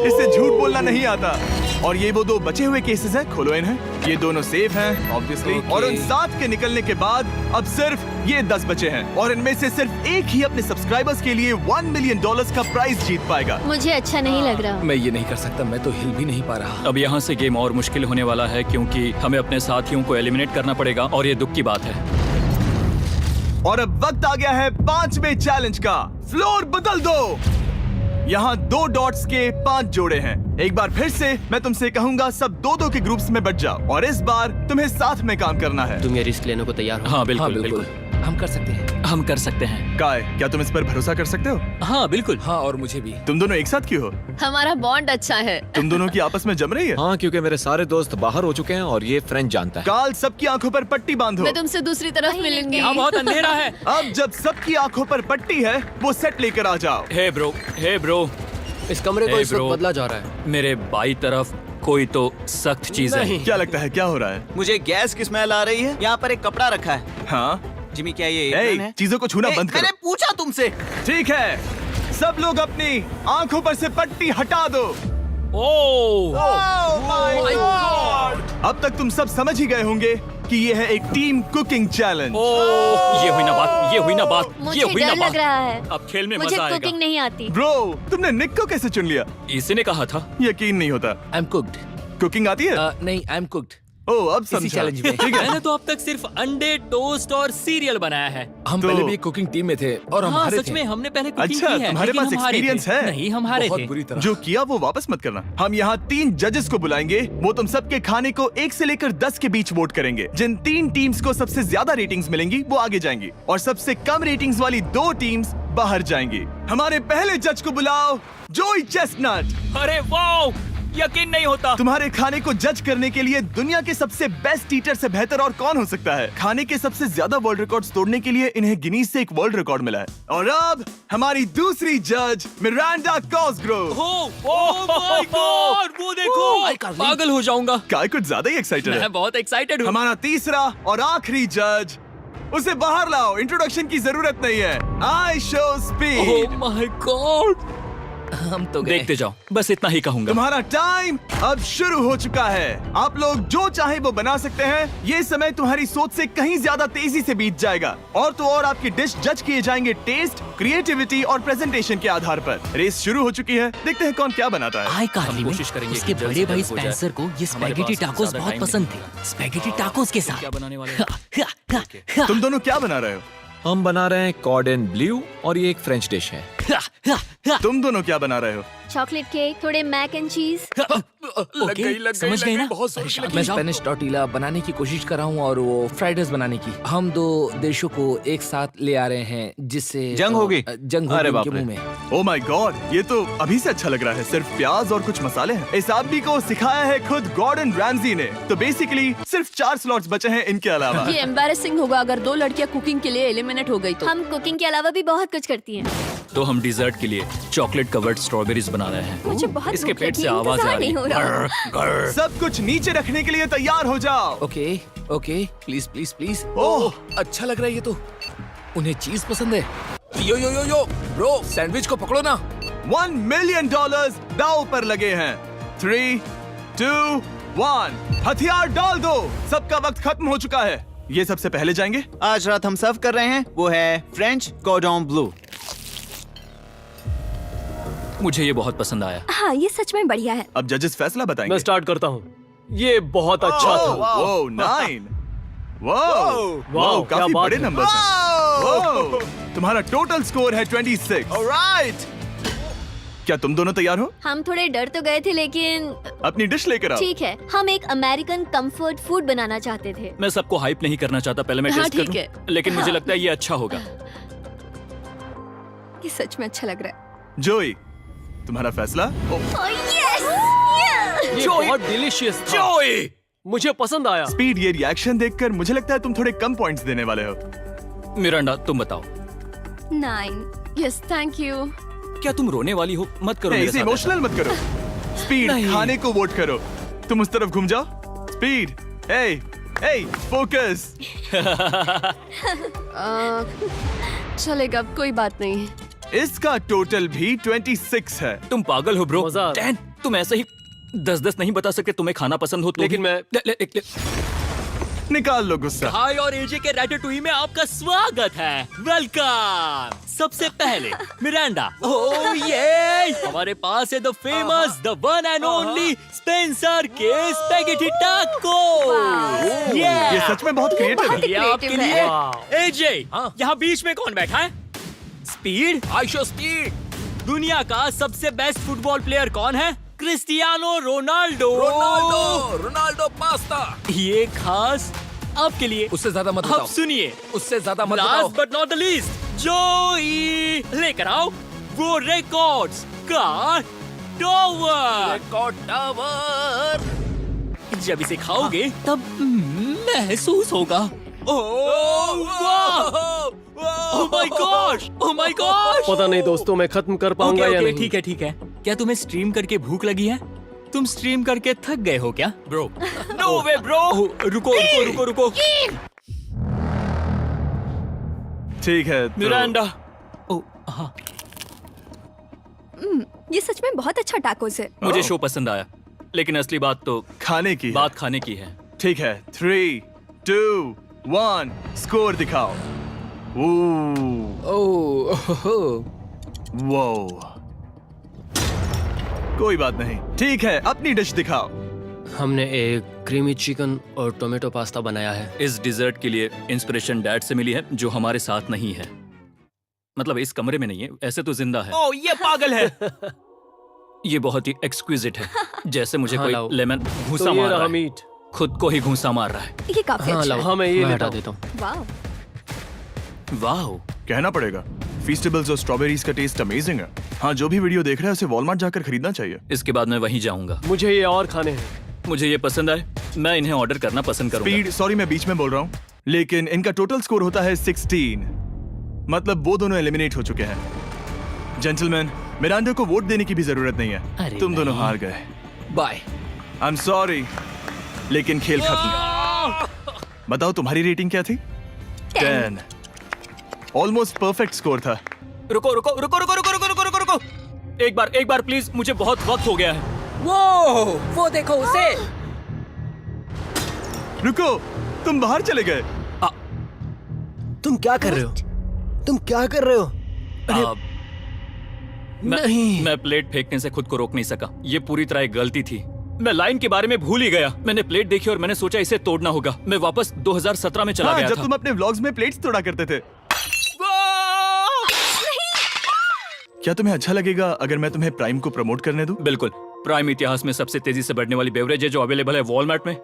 Speaker 1: इसे झूठ बोलना नहीं आता। और ये वो 2 बचे हुए केसेस हैं, खोलो इन्हें। ये दोनों सेफ हैं ऑब्वियसली। और उन 7 के निकलने के बाद अब सिर्फ ये 10 बचे हैं, और इनमें से सिर्फ एक ही अपने सब्सक्राइबर्स के लिए $1 मिलियन का प्राइज जीत पाएगा।
Speaker 7: मुझे अच्छा नहीं लग रहा।
Speaker 6: मैं ये नहीं कर सकता, मैं तो हिल भी नहीं पा रहा।
Speaker 5: अब यहाँ से गेम और मुश्किल होने वाला है, क्योंकि हमें अपने साथियों को एलिमिनेट करना पड़ेगा, और ये दुख की बात है।
Speaker 1: और अब वक्त आ गया है 5वें चैलेंज का। फ्लोर बदल दो। यहाँ 2 डॉट्स के 5 जोड़े हैं। एक बार फिर से मैं तुमसे कहूंगा, सब 2-2 के ग्रुप्स में बट जाओ और इस बार तुम्हें साथ में काम करना है।
Speaker 8: तुम ये रिस्क लेने को तैयार हो?
Speaker 3: हाँ बिल्कुल बिल्कुल
Speaker 5: हम कर सकते हैं।
Speaker 3: हम कर सकते हैं।
Speaker 1: काय, क्या तुम इस पर भरोसा कर सकते हो?
Speaker 3: हाँ बिल्कुल।
Speaker 5: हाँ, और मुझे भी।
Speaker 1: तुम दोनों एक साथ क्यों हो?
Speaker 9: हमारा बॉन्ड अच्छा है।
Speaker 1: तुम दोनों की आपस में जम रही है?
Speaker 6: हाँ, क्योंकि मेरे सारे दोस्त बाहर हो चुके हैं और ये फ्रेंड जानता है।
Speaker 1: काल, सबकी आंखों पर पट्टी बांधो।
Speaker 9: मैं तुमसे दूसरी तरफ मिलूंगी।
Speaker 3: यहाँ बहुत अंधेरा है।
Speaker 1: अब जब सबकी आंखों पर पट्टी है, वो सेट लेकर आ जाओ।
Speaker 3: हे ब्रो,
Speaker 8: इस कमरे को
Speaker 3: Hey,
Speaker 8: इस वक्त
Speaker 3: bro.
Speaker 8: बदला जा रहा है।
Speaker 3: मेरे बाई तरफ कोई तो सख्त चीज है।
Speaker 1: क्या लगता है क्या हो रहा है?
Speaker 2: मुझे गैस की स्मेल आ रही है। यहाँ पर एक कपड़ा रखा है।
Speaker 1: हाँ,
Speaker 2: जिमी, क्या ये
Speaker 1: ए,
Speaker 2: एप्रन है?
Speaker 1: चीजों को छूना बंद
Speaker 2: मैंने
Speaker 1: करो।
Speaker 2: पूछा तुमसे।
Speaker 1: ठीक है, सब लोग अपनी आंखों पर से पट्टी हटा दो।
Speaker 3: ओह
Speaker 1: अब तक तुम सब समझ ही गए होंगे कि ये है एक टीम कुकिंग चैलेंज।
Speaker 3: ये हुई ना बात।
Speaker 7: मुझे डर लग रहा है।
Speaker 3: अब खेल में
Speaker 7: मुझे
Speaker 3: मजा आएगा।
Speaker 7: कुकिंग नहीं आती।
Speaker 1: ब्रो, तुमने निक को कैसे चुन लिया?
Speaker 3: इसी ने कहा था।
Speaker 1: यकीन नहीं होता।
Speaker 5: I am cooked.
Speaker 1: कुकिंग आती है?
Speaker 5: नहीं, आई एम कुक्ड।
Speaker 1: ओह, अब
Speaker 5: इसी
Speaker 1: समझा।
Speaker 5: चैलेंज में।
Speaker 1: ठीक है।
Speaker 3: मैंने तो अब तक सिर्फ अंडे, टोस्ट और सीरियल बनाया है।
Speaker 5: हम
Speaker 1: तो-
Speaker 5: पहले भी एक कुकिंग टीम में थे और हम
Speaker 3: हाँ
Speaker 5: हारे
Speaker 3: सच
Speaker 5: थे।
Speaker 3: में हमने पहले कुकिंग
Speaker 1: अच्छा,
Speaker 3: की है।
Speaker 1: तुम्हारे
Speaker 3: लेकिन
Speaker 1: पास
Speaker 3: हम हारे थे।
Speaker 1: experience है?
Speaker 3: नहीं, हम हारे
Speaker 5: बहुत
Speaker 3: थे।
Speaker 5: बुरी तरह।
Speaker 1: जो किया वो वापस मत करना। हम यहाँ 3 जजेस को बुलाएंगे। वो तुम सबके खाने को 1 से लेकर 10 के बीच वोट करेंगे। जिन 3 टीम्स को सबसे ज्यादा रेटिंग्स मिलेंगी वो आगे जाएंगी और सबसे कम रेटिंग्स वाली 2 टीम्स बाहर जाएंगी। हमारे पहले जज को बुलाओ, जोई चेस्टनट।
Speaker 3: अरे वाओ, यकीन नहीं होता।
Speaker 1: तुम्हारे खाने को जज करने के लिए दुनिया के सबसे बेस्ट ईटर से बेहतर और कौन हो सकता है? खाने के सबसे ज्यादा वर्ल्ड रिकॉर्ड्स तोड़ने के लिए इन्हें गिनीज से एक वर्ल्ड रिकॉर्ड मिला है। और अब हमारी दूसरी जज मिरांडा कॉसग्रोव।
Speaker 3: ओह माय गॉड, वो देखो। पागल हो जाऊंगा।
Speaker 1: काय कुछ ज्यादा ही एक्साइटेड है।
Speaker 3: मैं बहुत एक्साइटेड हूँ।
Speaker 1: हमारा तीसरा और आखिरी जज, उसे बाहर लाओ। इंट्रोडक्शन की जरूरत नहीं है। I show speed.
Speaker 3: Oh my God.
Speaker 5: हम तो गए।
Speaker 3: देखते जाओ, बस इतना ही कहूंगा।
Speaker 1: तुम्हारा टाइम अब शुरू हो चुका है। आप लोग जो चाहे वो बना सकते हैं। ये समय तुम्हारी सोच से कहीं ज्यादा तेजी से बीत जाएगा। और तो और आपकी डिश जज किए जाएंगे टेस्ट, क्रिएटिविटी और प्रेजेंटेशन के आधार पर। रेस शुरू हो चुकी है। देखते हैं कौन क्या बनाता है।
Speaker 5: आई कार्ली में
Speaker 3: कोशिश करेंगे
Speaker 5: उसके
Speaker 3: कि जल्द
Speaker 5: बड़े
Speaker 3: से
Speaker 5: भाई
Speaker 3: जल्द हो जाए।
Speaker 5: स्पेंसर को ये
Speaker 3: हमारे
Speaker 5: स्पैगेटी
Speaker 3: पास
Speaker 5: टाकोस
Speaker 3: ज्यादा
Speaker 5: बहुत
Speaker 3: टाइम
Speaker 5: पसंद
Speaker 3: नहीं
Speaker 5: थे। स्पैगेटी टाकोस के साथ
Speaker 3: क्या बनाने वाले हैं?
Speaker 1: तुम दोनों क्या बना रहे हो?
Speaker 6: हम बना रहे हैं कॉर्डन ब्लू और ये एक फ्रेंच डिश है।
Speaker 1: तुम दोनों क्या बना रहे हो?
Speaker 7: चॉकलेट केक, थोड़े मैक एंड चीज।
Speaker 5: ओके, समझ गए ना? मैं स्पेनिश टॉर्टिला बनाने की कोशिश कर रहा हूँ और वो फ्राइड राइस बनाने की। हम 2 देशों को एक साथ ले आ रहे हैं जिससे
Speaker 2: जंग होगी?
Speaker 5: जंग
Speaker 2: अरे
Speaker 5: होगी
Speaker 2: बाप
Speaker 5: उनके
Speaker 2: रे।
Speaker 5: मुंह में।
Speaker 1: ओ माय गॉड, ये तो अभी से अच्छा लग रहा है। सिर्फ प्याज और कुछ मसाले हैं। इस आदमी को सिखाया है खुद गॉर्डन रैमजी ने। तो बेसिकली सिर्फ 4 स्लॉट्स बचे हैं इनके अलावा।
Speaker 9: ये एम्बैरेसिंग होगा अगर 2 लड़कियां कुकिंग के लिए एलिमिनेट हो गई तो।
Speaker 7: हम कुकिंग के अलावा भी बहुत कुछ करती हैं।
Speaker 3: तो हम डिजर्ट के लिए चॉकलेट कवर्ड स्ट्रॉबेरीज बना रहे हैं।
Speaker 7: मुझे बहुत
Speaker 3: इसके
Speaker 7: भूख
Speaker 3: पेट
Speaker 7: लगी
Speaker 3: से
Speaker 7: है,
Speaker 3: आवाज आ
Speaker 7: इंतजार
Speaker 3: रही
Speaker 7: नहीं हो रहा।
Speaker 3: है।
Speaker 1: सब कुछ नीचे रखने के लिए तैयार हो जाओ।
Speaker 5: Okay okay, please please please.
Speaker 1: ओह,
Speaker 5: अच्छा लग रहा है ये तो। उन्हें चीज पसंद है। यो यो यो यो ब्रो, सैंडविच को पकड़ो ना।
Speaker 1: $1 मिलियन दांव पर लगे हैं। 3, 2, 1, हथियार डाल दो। सबका वक्त खत्म हो चुका है। ये सबसे पहले जाएंगे।
Speaker 2: आज रात हम सर्व कर रहे हैं वो है फ्रेंच कॉर्डन ब्लू।
Speaker 3: मुझे ये बहुत पसंद आया।
Speaker 7: हाँ, ये सच में बढ़िया है।
Speaker 1: अब जजेस फैसला बताएंगे।
Speaker 8: मैं स्टार्ट करता हूँ। ये बहुत अच्छा था।
Speaker 1: ओह, 9। वाओ,
Speaker 8: क्या
Speaker 1: काफी
Speaker 8: बात
Speaker 1: बड़े
Speaker 8: है।
Speaker 1: नंबर्स हैं। वाओ, तुम्हारा टोटल स्कोर है 26।
Speaker 2: ऑलराइट।
Speaker 1: क्या तुम दोनों तैयार हो?
Speaker 7: हम थोड़े डर तो गए थे लेकिन
Speaker 1: अपनी डिश लेकर आओ।
Speaker 7: ठीक है। हम एक अमेरिकन कंफर्ट फूड बनाना चाहते थे।
Speaker 3: मैं सबको हाइप नहीं करना चाहता, पहले मैं
Speaker 9: हाँ,
Speaker 3: टेस्ट कर
Speaker 9: ठीक
Speaker 3: लूं।
Speaker 9: है।
Speaker 3: लेकिन मुझे लगता है ये अच्छा होगा।
Speaker 9: ये सच में अच्छा लग रहा है।
Speaker 1: जोई, तुम्हारा फैसला?
Speaker 8: ये बहुत डिलीशियस था। मुझे पसंद आया।
Speaker 1: स्पीड, ये रिएक्शन देखकर मुझे लगता है तुम थोड़े कम पॉइंट्स देने वाले हो।
Speaker 3: मिरांडा, तुम बताओ।
Speaker 9: 9। Yes, thank you.
Speaker 3: क्या तुम रोने वाली हो? मत करो मेरे
Speaker 1: इसे
Speaker 3: साथ
Speaker 1: इमोशनल मत करो। स्पीड,
Speaker 3: नहीं।
Speaker 1: खाने को वोट करो। तुम उस तरफ घूम जाओ। Speed, focus.
Speaker 9: चलेगा, कोई बात नहीं।
Speaker 1: इसका टोटल भी 26 है।
Speaker 3: तुम पागल हो ब्रो।
Speaker 8: मजा आ रहा है।
Speaker 3: 10, तुम ऐसे ही 10-10 नहीं बता सकते। तुम्हें खाना पसंद हो तो
Speaker 8: लेकिन
Speaker 3: भी-
Speaker 8: मैं
Speaker 1: निकाल लो गुस्सा।
Speaker 3: हाय और एजे के रैटेटुई में आपका स्वागत है। वेलकम। सबसे पहले मिरांडा। ओह ये हमारे पास है the famous, the one and only Spencer के स्पैगेटी टाको।
Speaker 1: ये सच में बहुत क्रिएटिव है।
Speaker 3: ये आपके
Speaker 9: creative
Speaker 3: लिए। एजे, यहाँ बीच में कौन बैठा है? स्पीड।
Speaker 5: I show speed.
Speaker 3: दुनिया का सबसे बेस्ट फुटबॉल प्लेयर कौन है? Cristiano Ronaldo.
Speaker 5: Ronaldo pasta.
Speaker 3: ये खास आपके लिए।
Speaker 5: उससे ज्यादा मत
Speaker 3: अब
Speaker 5: बताओ।
Speaker 3: सुनिए,
Speaker 5: उससे ज्यादा मत बताओ।
Speaker 3: Last but not the least, जोई लेकर आओ वो रिकॉर्ड्स का टॉवर।
Speaker 5: Record tower.
Speaker 3: जब इसे खाओगे तब महसूस होगा। Oh my gosh, oh my gosh.
Speaker 8: पता नहीं दोस्तों, मैं खत्म कर पाऊंगा या नहीं।
Speaker 3: ठीक है ठीक है। क्या तुम्हें स्ट्रीम करके भूख लगी है? तुम स्ट्रीम करके थक गए हो क्या?
Speaker 5: Bro,
Speaker 3: no way bro. रुको रुको रुको रुको।
Speaker 1: ठीक है तो...
Speaker 3: मिरांडा। ओह हाँ,
Speaker 9: ये सच में बहुत अच्छा टाकोस है।
Speaker 3: मुझे शो पसंद आया, लेकिन असली बात तो
Speaker 1: खाने की है।
Speaker 3: बात खाने की है।
Speaker 1: ठीक है, 3, 2, 1 स्कोर दिखाओ। वो कोई बात नहीं। ठीक है, अपनी डिश दिखाओ।
Speaker 8: हमने एक क्रीमी चिकन और टोमेटो पास्ता बनाया है।
Speaker 3: इस डिजर्ट के लिए इंस्पिरेशन डैड से मिली है, जो हमारे साथ नहीं है। मतलब इस कमरे में नहीं है, ऐसे तो जिंदा है। ओह ये पागल है। ये बहुत ही एक्सक्विजिट है, जैसे मुझे
Speaker 8: हाँ,
Speaker 3: कोई
Speaker 8: लाओ।
Speaker 3: लेमन घूंसा
Speaker 8: तो ये
Speaker 3: मार रहा
Speaker 8: रहा
Speaker 3: है।
Speaker 8: मीट।
Speaker 3: खुद को ही घूंसा मार रहा है।
Speaker 9: ये काफी
Speaker 8: हाँ
Speaker 9: अच्छा
Speaker 8: लाओ,
Speaker 9: है।
Speaker 8: हाँ मैं ये
Speaker 10: मैं
Speaker 8: लेता
Speaker 10: हटा
Speaker 8: हूँ।
Speaker 10: देता हूँ।
Speaker 9: वाह।
Speaker 3: वाह,
Speaker 1: कहना पड़ेगा, फीस्टेबल्स और स्ट्रॉबेरीज का टेस्ट अमेजिंग है। हाँ, जो भी वीडियो देख रहा है उसे वॉलमार्ट जाकर खरीदना चाहिए।
Speaker 3: इसके बाद मैं वहीं जाऊंगा।
Speaker 8: मुझे ये और खाने हैं।
Speaker 3: मुझे ये पसंद आए, मैं इन्हें ऑर्डर करना पसंद करूंगा।
Speaker 1: स्पीड, सॉरी मैं बीच में बोल रहा हूँ, लेकिन इनका टोटल स्कोर होता है 16। मतलब वो दोनों एलिमिनेट हो चुके हैं। जेंटलमैन, मिरांडा को वोट देने की भी जरूरत नहीं है।
Speaker 3: अरे
Speaker 1: तुम दोनों
Speaker 3: नहीं।
Speaker 1: हार गए।
Speaker 5: बाय।
Speaker 1: आई एम सॉरी, लेकिन खेल खत्म। बताओ तुम्हारी रेटिंग क्या थी? 10। ऑलमोस्ट परफेक्ट स्कोर था।
Speaker 3: रुको रुको रुको रुको रुको रुको रुको रुको रुको। एक बार प्लीज, मुझे बहुत वक्त हो गया है।
Speaker 5: वो देखो उसे।
Speaker 1: रुको, तुम बाहर चले गए।
Speaker 5: तुम क्या कर रहे हो? तुम क्या कर रहे हो?
Speaker 3: मैं प्लेट फेंकने से खुद को रोक नहीं सका। ये पूरी तरह एक गलती थी। मैं लाइन के बारे में भूल ही गया। मैंने प्लेट देखी और मैंने सोचा इसे तोड़ना होगा। मैं वापस 2017 में चला गया
Speaker 1: जब
Speaker 3: था।
Speaker 1: तुम अपने व्लॉग्स में प्लेट्स तोड़ा करते थे। क्या तुम्हें अच्छा लगेगा अगर मैं तुम्हें प्राइम को प्रमोट करने दूं?
Speaker 3: बिल्कुल। प्राइम इतिहास में सबसे तेजी से बढ़ने वाली बेवरेज है जो अवेलेबल है वॉलमार्ट में।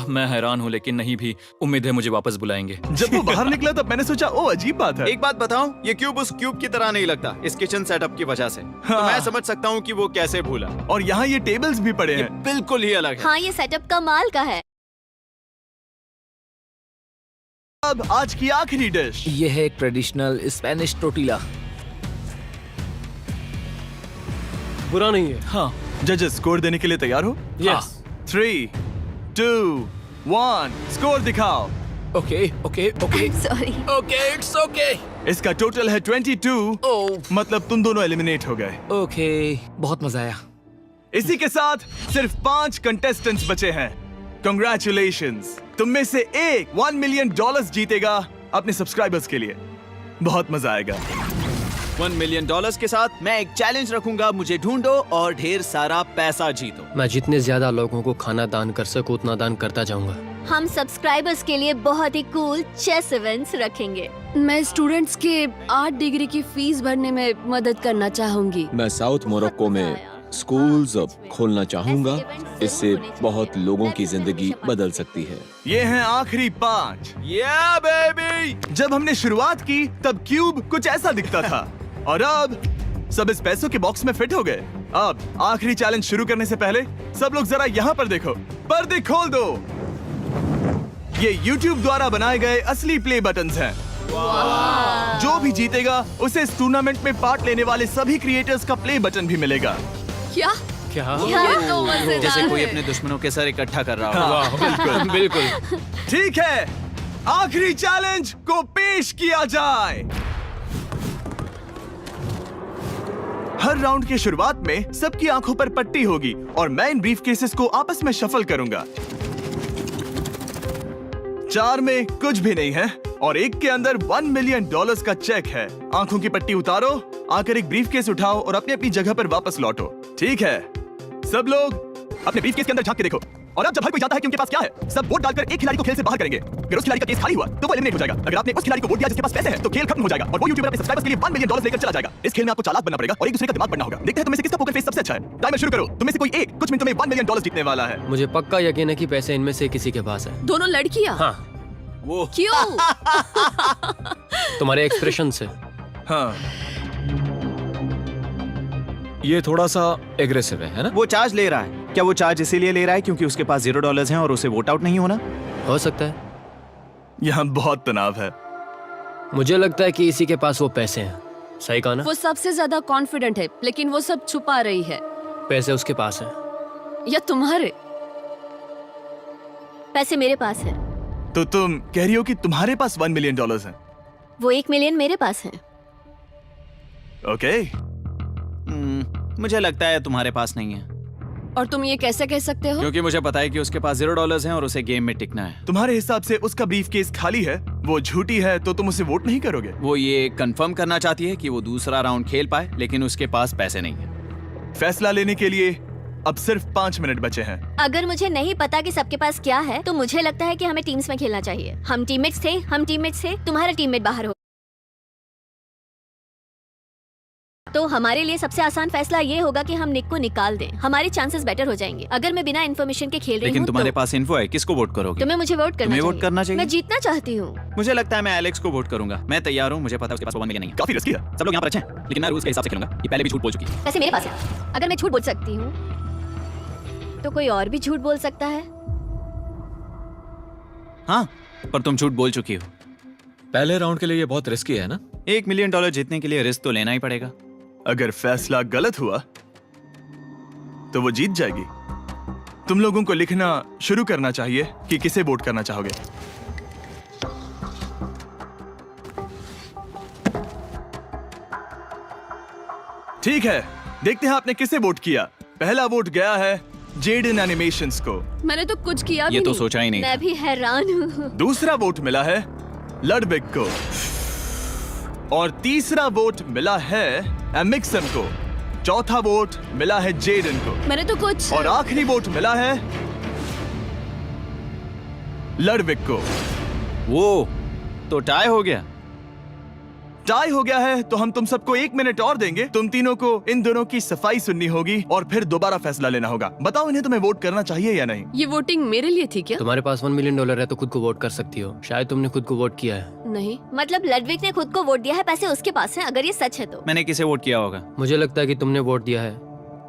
Speaker 3: मैं हैरान हूँ, लेकिन नहीं भी। उम्मीद है मुझे वापस बुलाएंगे।
Speaker 1: जब वो बाहर निकला तब मैंने सोचा ओ अजीब बात है।
Speaker 2: एक बात बताऊं, ये क्यूब उस क्यूब की तरह नहीं लगता इस किचन सेटअप की वजह से। तो मैं समझ सकता हूँ कि वो कैसे भूला।
Speaker 1: और यहाँ ये टेबल्स भी पड़े
Speaker 2: ये
Speaker 1: हैं।
Speaker 2: बिल्कुल ही अलग है।
Speaker 7: हाँ, ये सेटअप कमाल का है।
Speaker 1: अब आज की आखिरी डिश।
Speaker 5: ये है एक ट्रेडिशनल स्पेनिश टोटीला।
Speaker 8: बुरा नहीं है।
Speaker 3: हाँ,
Speaker 1: जजेस स्कोर देने के लिए तैयार हो?
Speaker 8: यस।
Speaker 1: 3, 2, 1 स्कोर दिखाओ।
Speaker 5: Okay okay okay
Speaker 9: sorry.
Speaker 5: Okay, it's okay.
Speaker 1: इसका टोटल है 22।
Speaker 5: ओह
Speaker 1: मतलब तुम दोनों एलिमिनेट हो गए।
Speaker 5: ओके, बहुत मजा आया।
Speaker 1: इसी के साथ सिर्फ 5 कंटेस्टेंट्स बचे हैं। कंग्रेचुलेशंस, तुम में से एक $1 मिलियन जीतेगा अपने सब्सक्राइबर्स के लिए। बहुत मजा आएगा।
Speaker 2: $1 मिलियन के साथ मैं एक चैलेंज रखूंगा, मुझे ढूंढो और ढेर सारा पैसा जीतो।
Speaker 8: मैं जितने ज्यादा लोगों को खाना दान कर सकूं उतना दान करता जाऊंगा।
Speaker 7: हम सब्सक्राइबर्स के लिए बहुत ही कूल चेस इवेंट्स रखेंगे।
Speaker 9: मैं स्टूडेंट्स के 8 डिग्री की फीस भरने में मदद करना चाहूंगी।
Speaker 6: मैं साउथ मोरक्को में स्कूल्स खोलना चाहूंगा। इससे बहुत लोगों की जिंदगी बदल सकती है।
Speaker 1: ये हैं आखिरी 5।
Speaker 2: या बेबी।
Speaker 1: जब हमने शुरुआत की तब क्यूब कुछ ऐसा दिखता था और अब सब इस पैसों के बॉक्स में फिट हो गए। अब आखिरी चैलेंज शुरू करने से पहले सब लोग जरा यहाँ पर देखो। पर्दे खोल दो। ये YouTube द्वारा बनाए गए असली प्ले बटन्स हैं। जो भी जीतेगा उसे इस टूर्नामेंट में पार्ट लेने वाले सभी क्रिएटर्स का प्ले बटन भी मिलेगा।
Speaker 9: क्या?
Speaker 8: क्या?
Speaker 9: ये तो मजेदार
Speaker 2: जैसे कोई
Speaker 9: है।
Speaker 2: अपने दुश्मनों के सर इकट्ठा कर रहा हो।
Speaker 1: हाँ, बिल्कुल
Speaker 8: बिल्कुल।
Speaker 1: ठीक है, आखिरी चैलेंज को पेश किया जाए। हर राउंड की शुरुआत में सबकी आंखों पर पट्टी होगी और मैं इन ब्रीफ केसेस को आपस में शफल करूंगा। 4 में कुछ भी नहीं है और एक के अंदर $1 मिलियन का चेक है। आंखों की पट्टी उतारो, आकर एक ब्रीफ केस उठाओ और अपनी अपनी जगह पर वापस लौटो। ठीक है, सब लोग अपने ब्रीफ केस के अंदर झांक के देखो। और अब जब हर कोई जानता है कि उनके पास क्या है, सब वोट डालकर एक खिलाड़ी को खेल से बाहर करेंगे। अगर उस खिलाड़ी का केस खाली हुआ तो वो एलिमिनेट हो जाएगा। अगर आपने उस खिलाड़ी को वोट दिया जिसके पास पैसे हैं तो खेल खत्म हो जाएगा और वो यूट्यूबर अपने सब्सक्राइबर्स के लिए $1 मिलियन लेकर चला जाएगा। इस खेल में आपको चालाक बनना पड़ेगा और एक दूसरे का दिमाग बनना होगा। देखते हैं तुम में से किसका पोकर फेस सबसे अच्छा है। टाइमर शुरू करो। तुम में से कोई एक कुछ मिनटों में $1 मिलियन जीतने वाला है।
Speaker 8: मुझे पक्का यकीन है कि पैसे इनमें से किसी के पास है।
Speaker 9: दोनों लड़कियां?
Speaker 8: हाँ।
Speaker 1: वो
Speaker 9: क्यों?
Speaker 8: तुम्हारे एक्सप्रेशन से।
Speaker 1: हाँ,
Speaker 6: ये थोड़ा सा एग्रेसिव है ना?
Speaker 2: वो चार्ज ले रहा है। क्या वो चार्ज इसीलिए ले रहा है क्योंकि उसके पास $0 हैं और उसे वोट आउट नहीं होना?
Speaker 8: हो सकता है।
Speaker 1: यहाँ बहुत तनाव है।
Speaker 8: मुझे लगता है कि इसी के पास वो पैसे हैं। सही कहा ना?
Speaker 9: वो सबसे ज्यादा कॉन्फिडेंट है, लेकिन वो सब छुपा रही है।
Speaker 8: पैसे उसके पास हैं।
Speaker 9: या तुम्हारे?
Speaker 7: पैसे मेरे पास है।
Speaker 1: तो तुम कह रही हो कि तुम्हारे पास $1 मिलियन हैं?
Speaker 7: वो 1 मिलियन मेरे पास है।
Speaker 1: ओके।
Speaker 2: मुझे लगता है तुम्हारे पास नहीं है।
Speaker 9: और तुम ये कैसे कह सकते हो?
Speaker 2: क्योंकि मुझे पता है कि उसके पास $0 हैं और उसे गेम में टिकना है।
Speaker 1: तुम्हारे हिसाब से उसका ब्रीफ केस खाली है, वो झूठी है, तो तुम उसे वोट नहीं करोगे?
Speaker 2: वो ये कंफर्म करना चाहती है कि वो दूसरा राउंड खेल पाए, लेकिन उसके पास पैसे नहीं है।
Speaker 1: फैसला लेने के लिए अब सिर्फ 5 मिनट बचे हैं।
Speaker 7: अगर मुझे नहीं पता कि सबके पास क्या है तो मुझे लगता है कि हमें टीम्स में खेलना चाहिए। हम टीममेट्स थे, तुम्हारा टीममेट बाहर हो, तो हमारे लिए सबसे आसान फैसला ये होगा कि हम निक को निकाल दें। हमारे चांसेस बेटर हो जाएंगे। अगर मैं बिना इन्फॉर्मेशन के खेल रही हूँ
Speaker 2: लेकिन तुम्हारे
Speaker 7: तो
Speaker 2: पास इन्फो है, किसको वोट करोगे?
Speaker 7: तुम्हें मुझे वोट करना
Speaker 2: तुम्हें
Speaker 7: चाहिए।
Speaker 2: वोट करना चाहिए?
Speaker 7: मैं जीतना चाहती हूँ।
Speaker 2: मुझे लगता है मैं एलेक्स को वोट करूंगा। मैं तैयार हूँ, मुझे पता है उसके पास $1 मिलियन नहीं है।
Speaker 1: काफी रिस्की है।
Speaker 2: सब लोग यहाँ पर अच्छे हैं, लेकिन मैं रूल्स के हिसाब से खेलूंगा। ये पहले भी झूठ बोल चुकी है।
Speaker 7: पैसे मेरे पास है। अगर मैं झूठ बोल सकती हूँ तो कोई और भी झूठ बोल सकता है।
Speaker 2: हाँ, पर तुम झूठ बोल चुकी हो।
Speaker 6: पहले राउंड के लिए ये बहुत रिस्की है ना?
Speaker 2: $1 मिलियन जीतने के लिए रिस्क तो लेना ही पड़ेगा।
Speaker 1: अगर फैसला गलत हुआ तो वो जीत जाएगी। तुम लोगों को लिखना शुरू करना चाहिए कि किसे वोट करना चाहोगे। ठीक है, देखते हैं आपने किसे वोट किया। पहला वोट गया है जेडन एनिमेशंस को।
Speaker 9: मैंने तो कुछ किया भी
Speaker 2: ये तो
Speaker 9: नहीं।
Speaker 2: सोचा ही नहीं।
Speaker 7: मैं भी हैरान हूँ।
Speaker 1: दूसरा वोट मिला है लडविक को और तीसरा वोट मिला है एमिक्सन को। चौथा वोट मिला है जेडन को
Speaker 9: मैंने तो कुछ।
Speaker 1: और आखिरी वोट मिला है लडविक को।
Speaker 2: वो तो टाई हो गया।
Speaker 1: टाई हो गया है तो हम तुम सबको 1 मिनट और देंगे। तुम तीनों को इन दोनों की सफाई सुननी होगी और फिर दोबारा फैसला लेना होगा। बताओ इन्हें तुम्हें वोट करना चाहिए या नहीं।
Speaker 9: ये वोटिंग मेरे लिए थी क्या?
Speaker 8: तुम्हारे पास $1 मिलियन है तो खुद को वोट कर सकती हो। शायद तुमने खुद को वोट किया है।
Speaker 9: नहीं।
Speaker 7: मतलब लडविक ने खुद को वोट दिया है, पैसे उसके पास हैं। अगर ये सच है तो
Speaker 2: मैंने किसे वोट किया होगा?
Speaker 8: मुझे लगता है कि तुमने वोट दिया है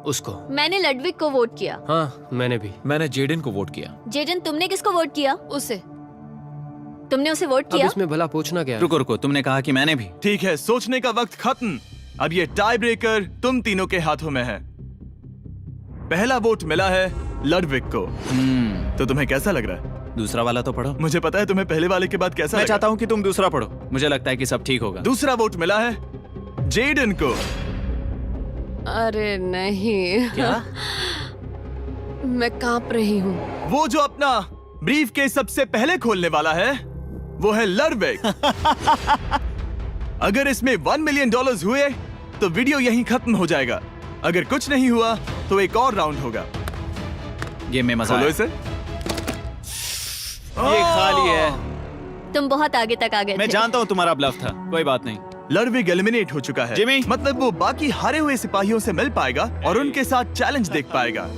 Speaker 8: उसको।
Speaker 7: मैंने लडविक को वोट किया।
Speaker 8: हाँ, मैंने भी।
Speaker 6: मैंने जेडन को वोट किया।
Speaker 7: जेडन, तुमने किसको वोट किया?
Speaker 9: उसे।
Speaker 7: तुमने उसे वोट
Speaker 8: अब
Speaker 7: किया?
Speaker 8: इसमें भला पूछना क्या है?
Speaker 2: रुको रुको, तुमने कहा कि मैंने भी।
Speaker 1: ठीक है, सोचने का वक्त खत्म। अब ये टाई ब्रेकर तुम तीनों के हाथों में है। पहला वोट मिला है लडविक को। तो तुम्हें कैसा लग रहा है?
Speaker 2: दूसरा वाला तो पढ़ो।
Speaker 1: मुझे पता है तुम्हें पहले वाले के बाद कैसा
Speaker 2: मैं
Speaker 1: लगा।
Speaker 2: चाहता हूँ कि तुम दूसरा पढ़ो। मुझे लगता है कि सब ठीक होगा।
Speaker 1: दूसरा वोट मिला है जेडन को।
Speaker 9: अरे नहीं।
Speaker 2: क्या?
Speaker 9: मैं कांप रही हूँ।
Speaker 1: वो जो अपना ब्रीफ के सबसे पहले खोलने वाला है वो है लडविक। अगर इसमें $1 मिलियन हुए तो वीडियो यहीं खत्म हो जाएगा। अगर कुछ नहीं हुआ तो एक और राउंड होगा।
Speaker 2: गेम में मजा
Speaker 1: खोलो
Speaker 2: आया।
Speaker 1: इसे।
Speaker 2: ये खाली है।
Speaker 7: तुम बहुत आगे तक आ गए
Speaker 2: मैं
Speaker 7: थे।
Speaker 2: जानता हूँ तुम्हारा ब्लफ था, कोई बात नहीं।
Speaker 1: लडविक एलिमिनेट हो चुका है।
Speaker 2: जिमी।
Speaker 1: मतलब वो बाकी हारे हुए सिपाहियों से मिल पाएगा और उनके साथ चैलेंज देख पाएगा।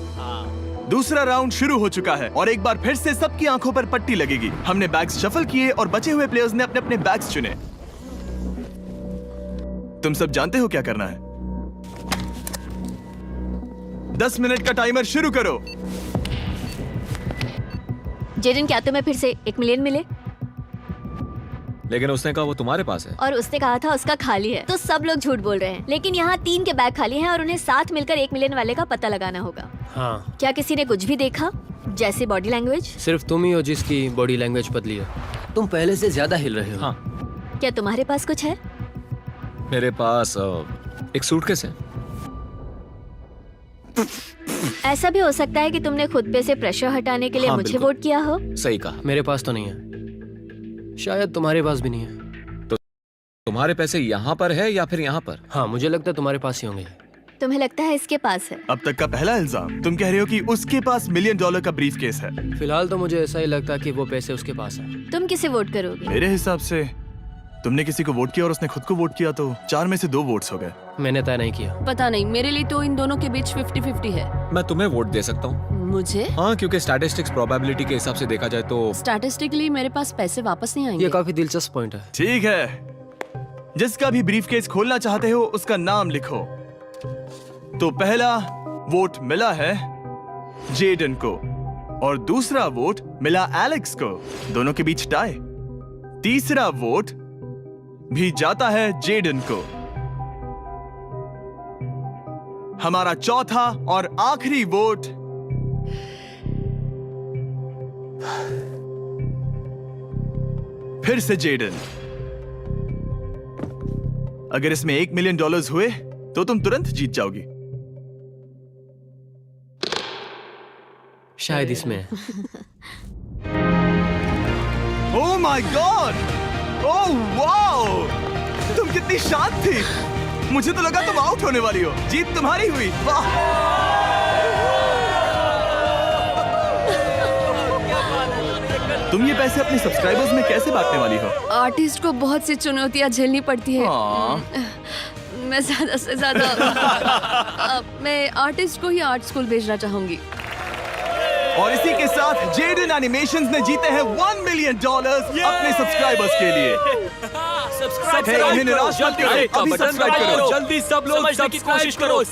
Speaker 1: दूसरा राउंड शुरू हो चुका है और एक बार फिर से सबकी आंखों पर पट्टी लगेगी। हमने बैग्स शफल किए और बचे हुए प्लेयर्स ने अपने अपने बैग्स चुने। तुम सब जानते हो क्या करना है। 10 मिनट का टाइमर शुरू करो।
Speaker 7: जेडन, क्या तुम्हें फिर से 1 मिलियन मिले?
Speaker 6: लेकिन उसने कहा वो तुम्हारे पास है।
Speaker 7: और उसने कहा था उसका खाली है। तो सब लोग झूठ बोल रहे हैं। लेकिन यहाँ 3 के बैग खाली हैं और उन्हें साथ मिलकर 1 मिलियन वाले का पता लगाना होगा।
Speaker 8: हाँ।
Speaker 7: क्या किसी ने कुछ भी देखा, जैसे बॉडी लैंग्वेज?
Speaker 8: सिर्फ तुम ही हो जिसकी बॉडी लैंग्वेज बदली है। तुम पहले से ज्यादा हिल रहे हो।
Speaker 6: हाँ।
Speaker 7: क्या तुम्हारे पास कुछ है?
Speaker 6: मेरे पास एक सूटकेस है।
Speaker 7: ऐसा भी हो सकता है कि तुमने खुद पे से प्रेशर हटाने के लिए
Speaker 6: हाँ,
Speaker 7: मुझे
Speaker 6: बिल्कुल।
Speaker 7: वोट किया हो।
Speaker 6: सही कहा।
Speaker 8: मेरे पास तो नहीं है। शायद तुम्हारे पास भी नहीं है।
Speaker 6: तुम्हारे पैसे यहाँ पर है या फिर यहाँ पर?
Speaker 8: हाँ, मुझे लगता है तुम्हारे पास ही होंगे।
Speaker 7: तुम्हें लगता है इसके पास है?
Speaker 1: अब तक का पहला इल्जाम। तुम कह रहे हो कि उसके पास $1 मिलियन का ब्रीफ केस है।
Speaker 8: फिलहाल तो मुझे ऐसा ही लगता है कि वो पैसे उसके पास है।
Speaker 7: तुम किसे वोट करोगे?
Speaker 1: मेरे हिसाब से तुमने किसी को वोट किया और उसने खुद को वोट किया, तो 4 में से 2 वोट्स हो गए।
Speaker 8: मैंने तय नहीं किया।
Speaker 9: पता नहीं, मेरे लिए तो इन दोनों के बीच 50-50 है।
Speaker 6: मैं तुम्हें वोट दे सकता हूँ।
Speaker 9: मुझे?
Speaker 6: हाँ, क्योंकि स्टैटिस्टिक्स प्रोबेबिलिटी के हिसाब से देखा जाए तो
Speaker 9: स्टैटिस्टिकली मेरे पास पैसे वापस नहीं आएंगे।
Speaker 8: ये काफी दिलचस्प पॉइंट है।
Speaker 1: ठीक है, जिसका भी ब्रीफ केस खोलना चाहते हो उसका नाम लिखो। तो पहला वोट मिला है जेडन को और दूसरा वोट मिला एलेक्स को। दोनों के बीच टाई। तीसरा वोट भी जाता है जेडन को। हमारा चौथा और आखिरी वोट फिर से जेडन। अगर इसमें $1 मिलियन हुए तो तुम तुरंत जीत जाओगी।
Speaker 8: शायद इसमें।
Speaker 1: Oh my God! Oh wow! तुम कितनी शांत थी। मुझे तो लगा तुम आउट होने वाली हो। जीत तुम्हारी हुई। वाह! तुम ये पैसे अपने सब्सक्राइबर्स में कैसे बांटने वाली हो?
Speaker 9: आर्टिस्ट को बहुत सी चुनौतियां झेलनी पड़ती है। मैं ज्यादा से ज्यादा मैं आर्टिस्ट को ही आर्ट स्कूल भेजना चाहूंगी।
Speaker 1: और इसी के साथ जेडन एनिमेशंस ने जीते हैं $1 मिलियन अपने सब्सक्राइबर्स के लिए।
Speaker 3: सब्सक्राइब
Speaker 1: उन्हें निराश मत करो, अभी सब्सक्राइब करो।
Speaker 3: जल्दी सब लोग समझने की कोशिश करो।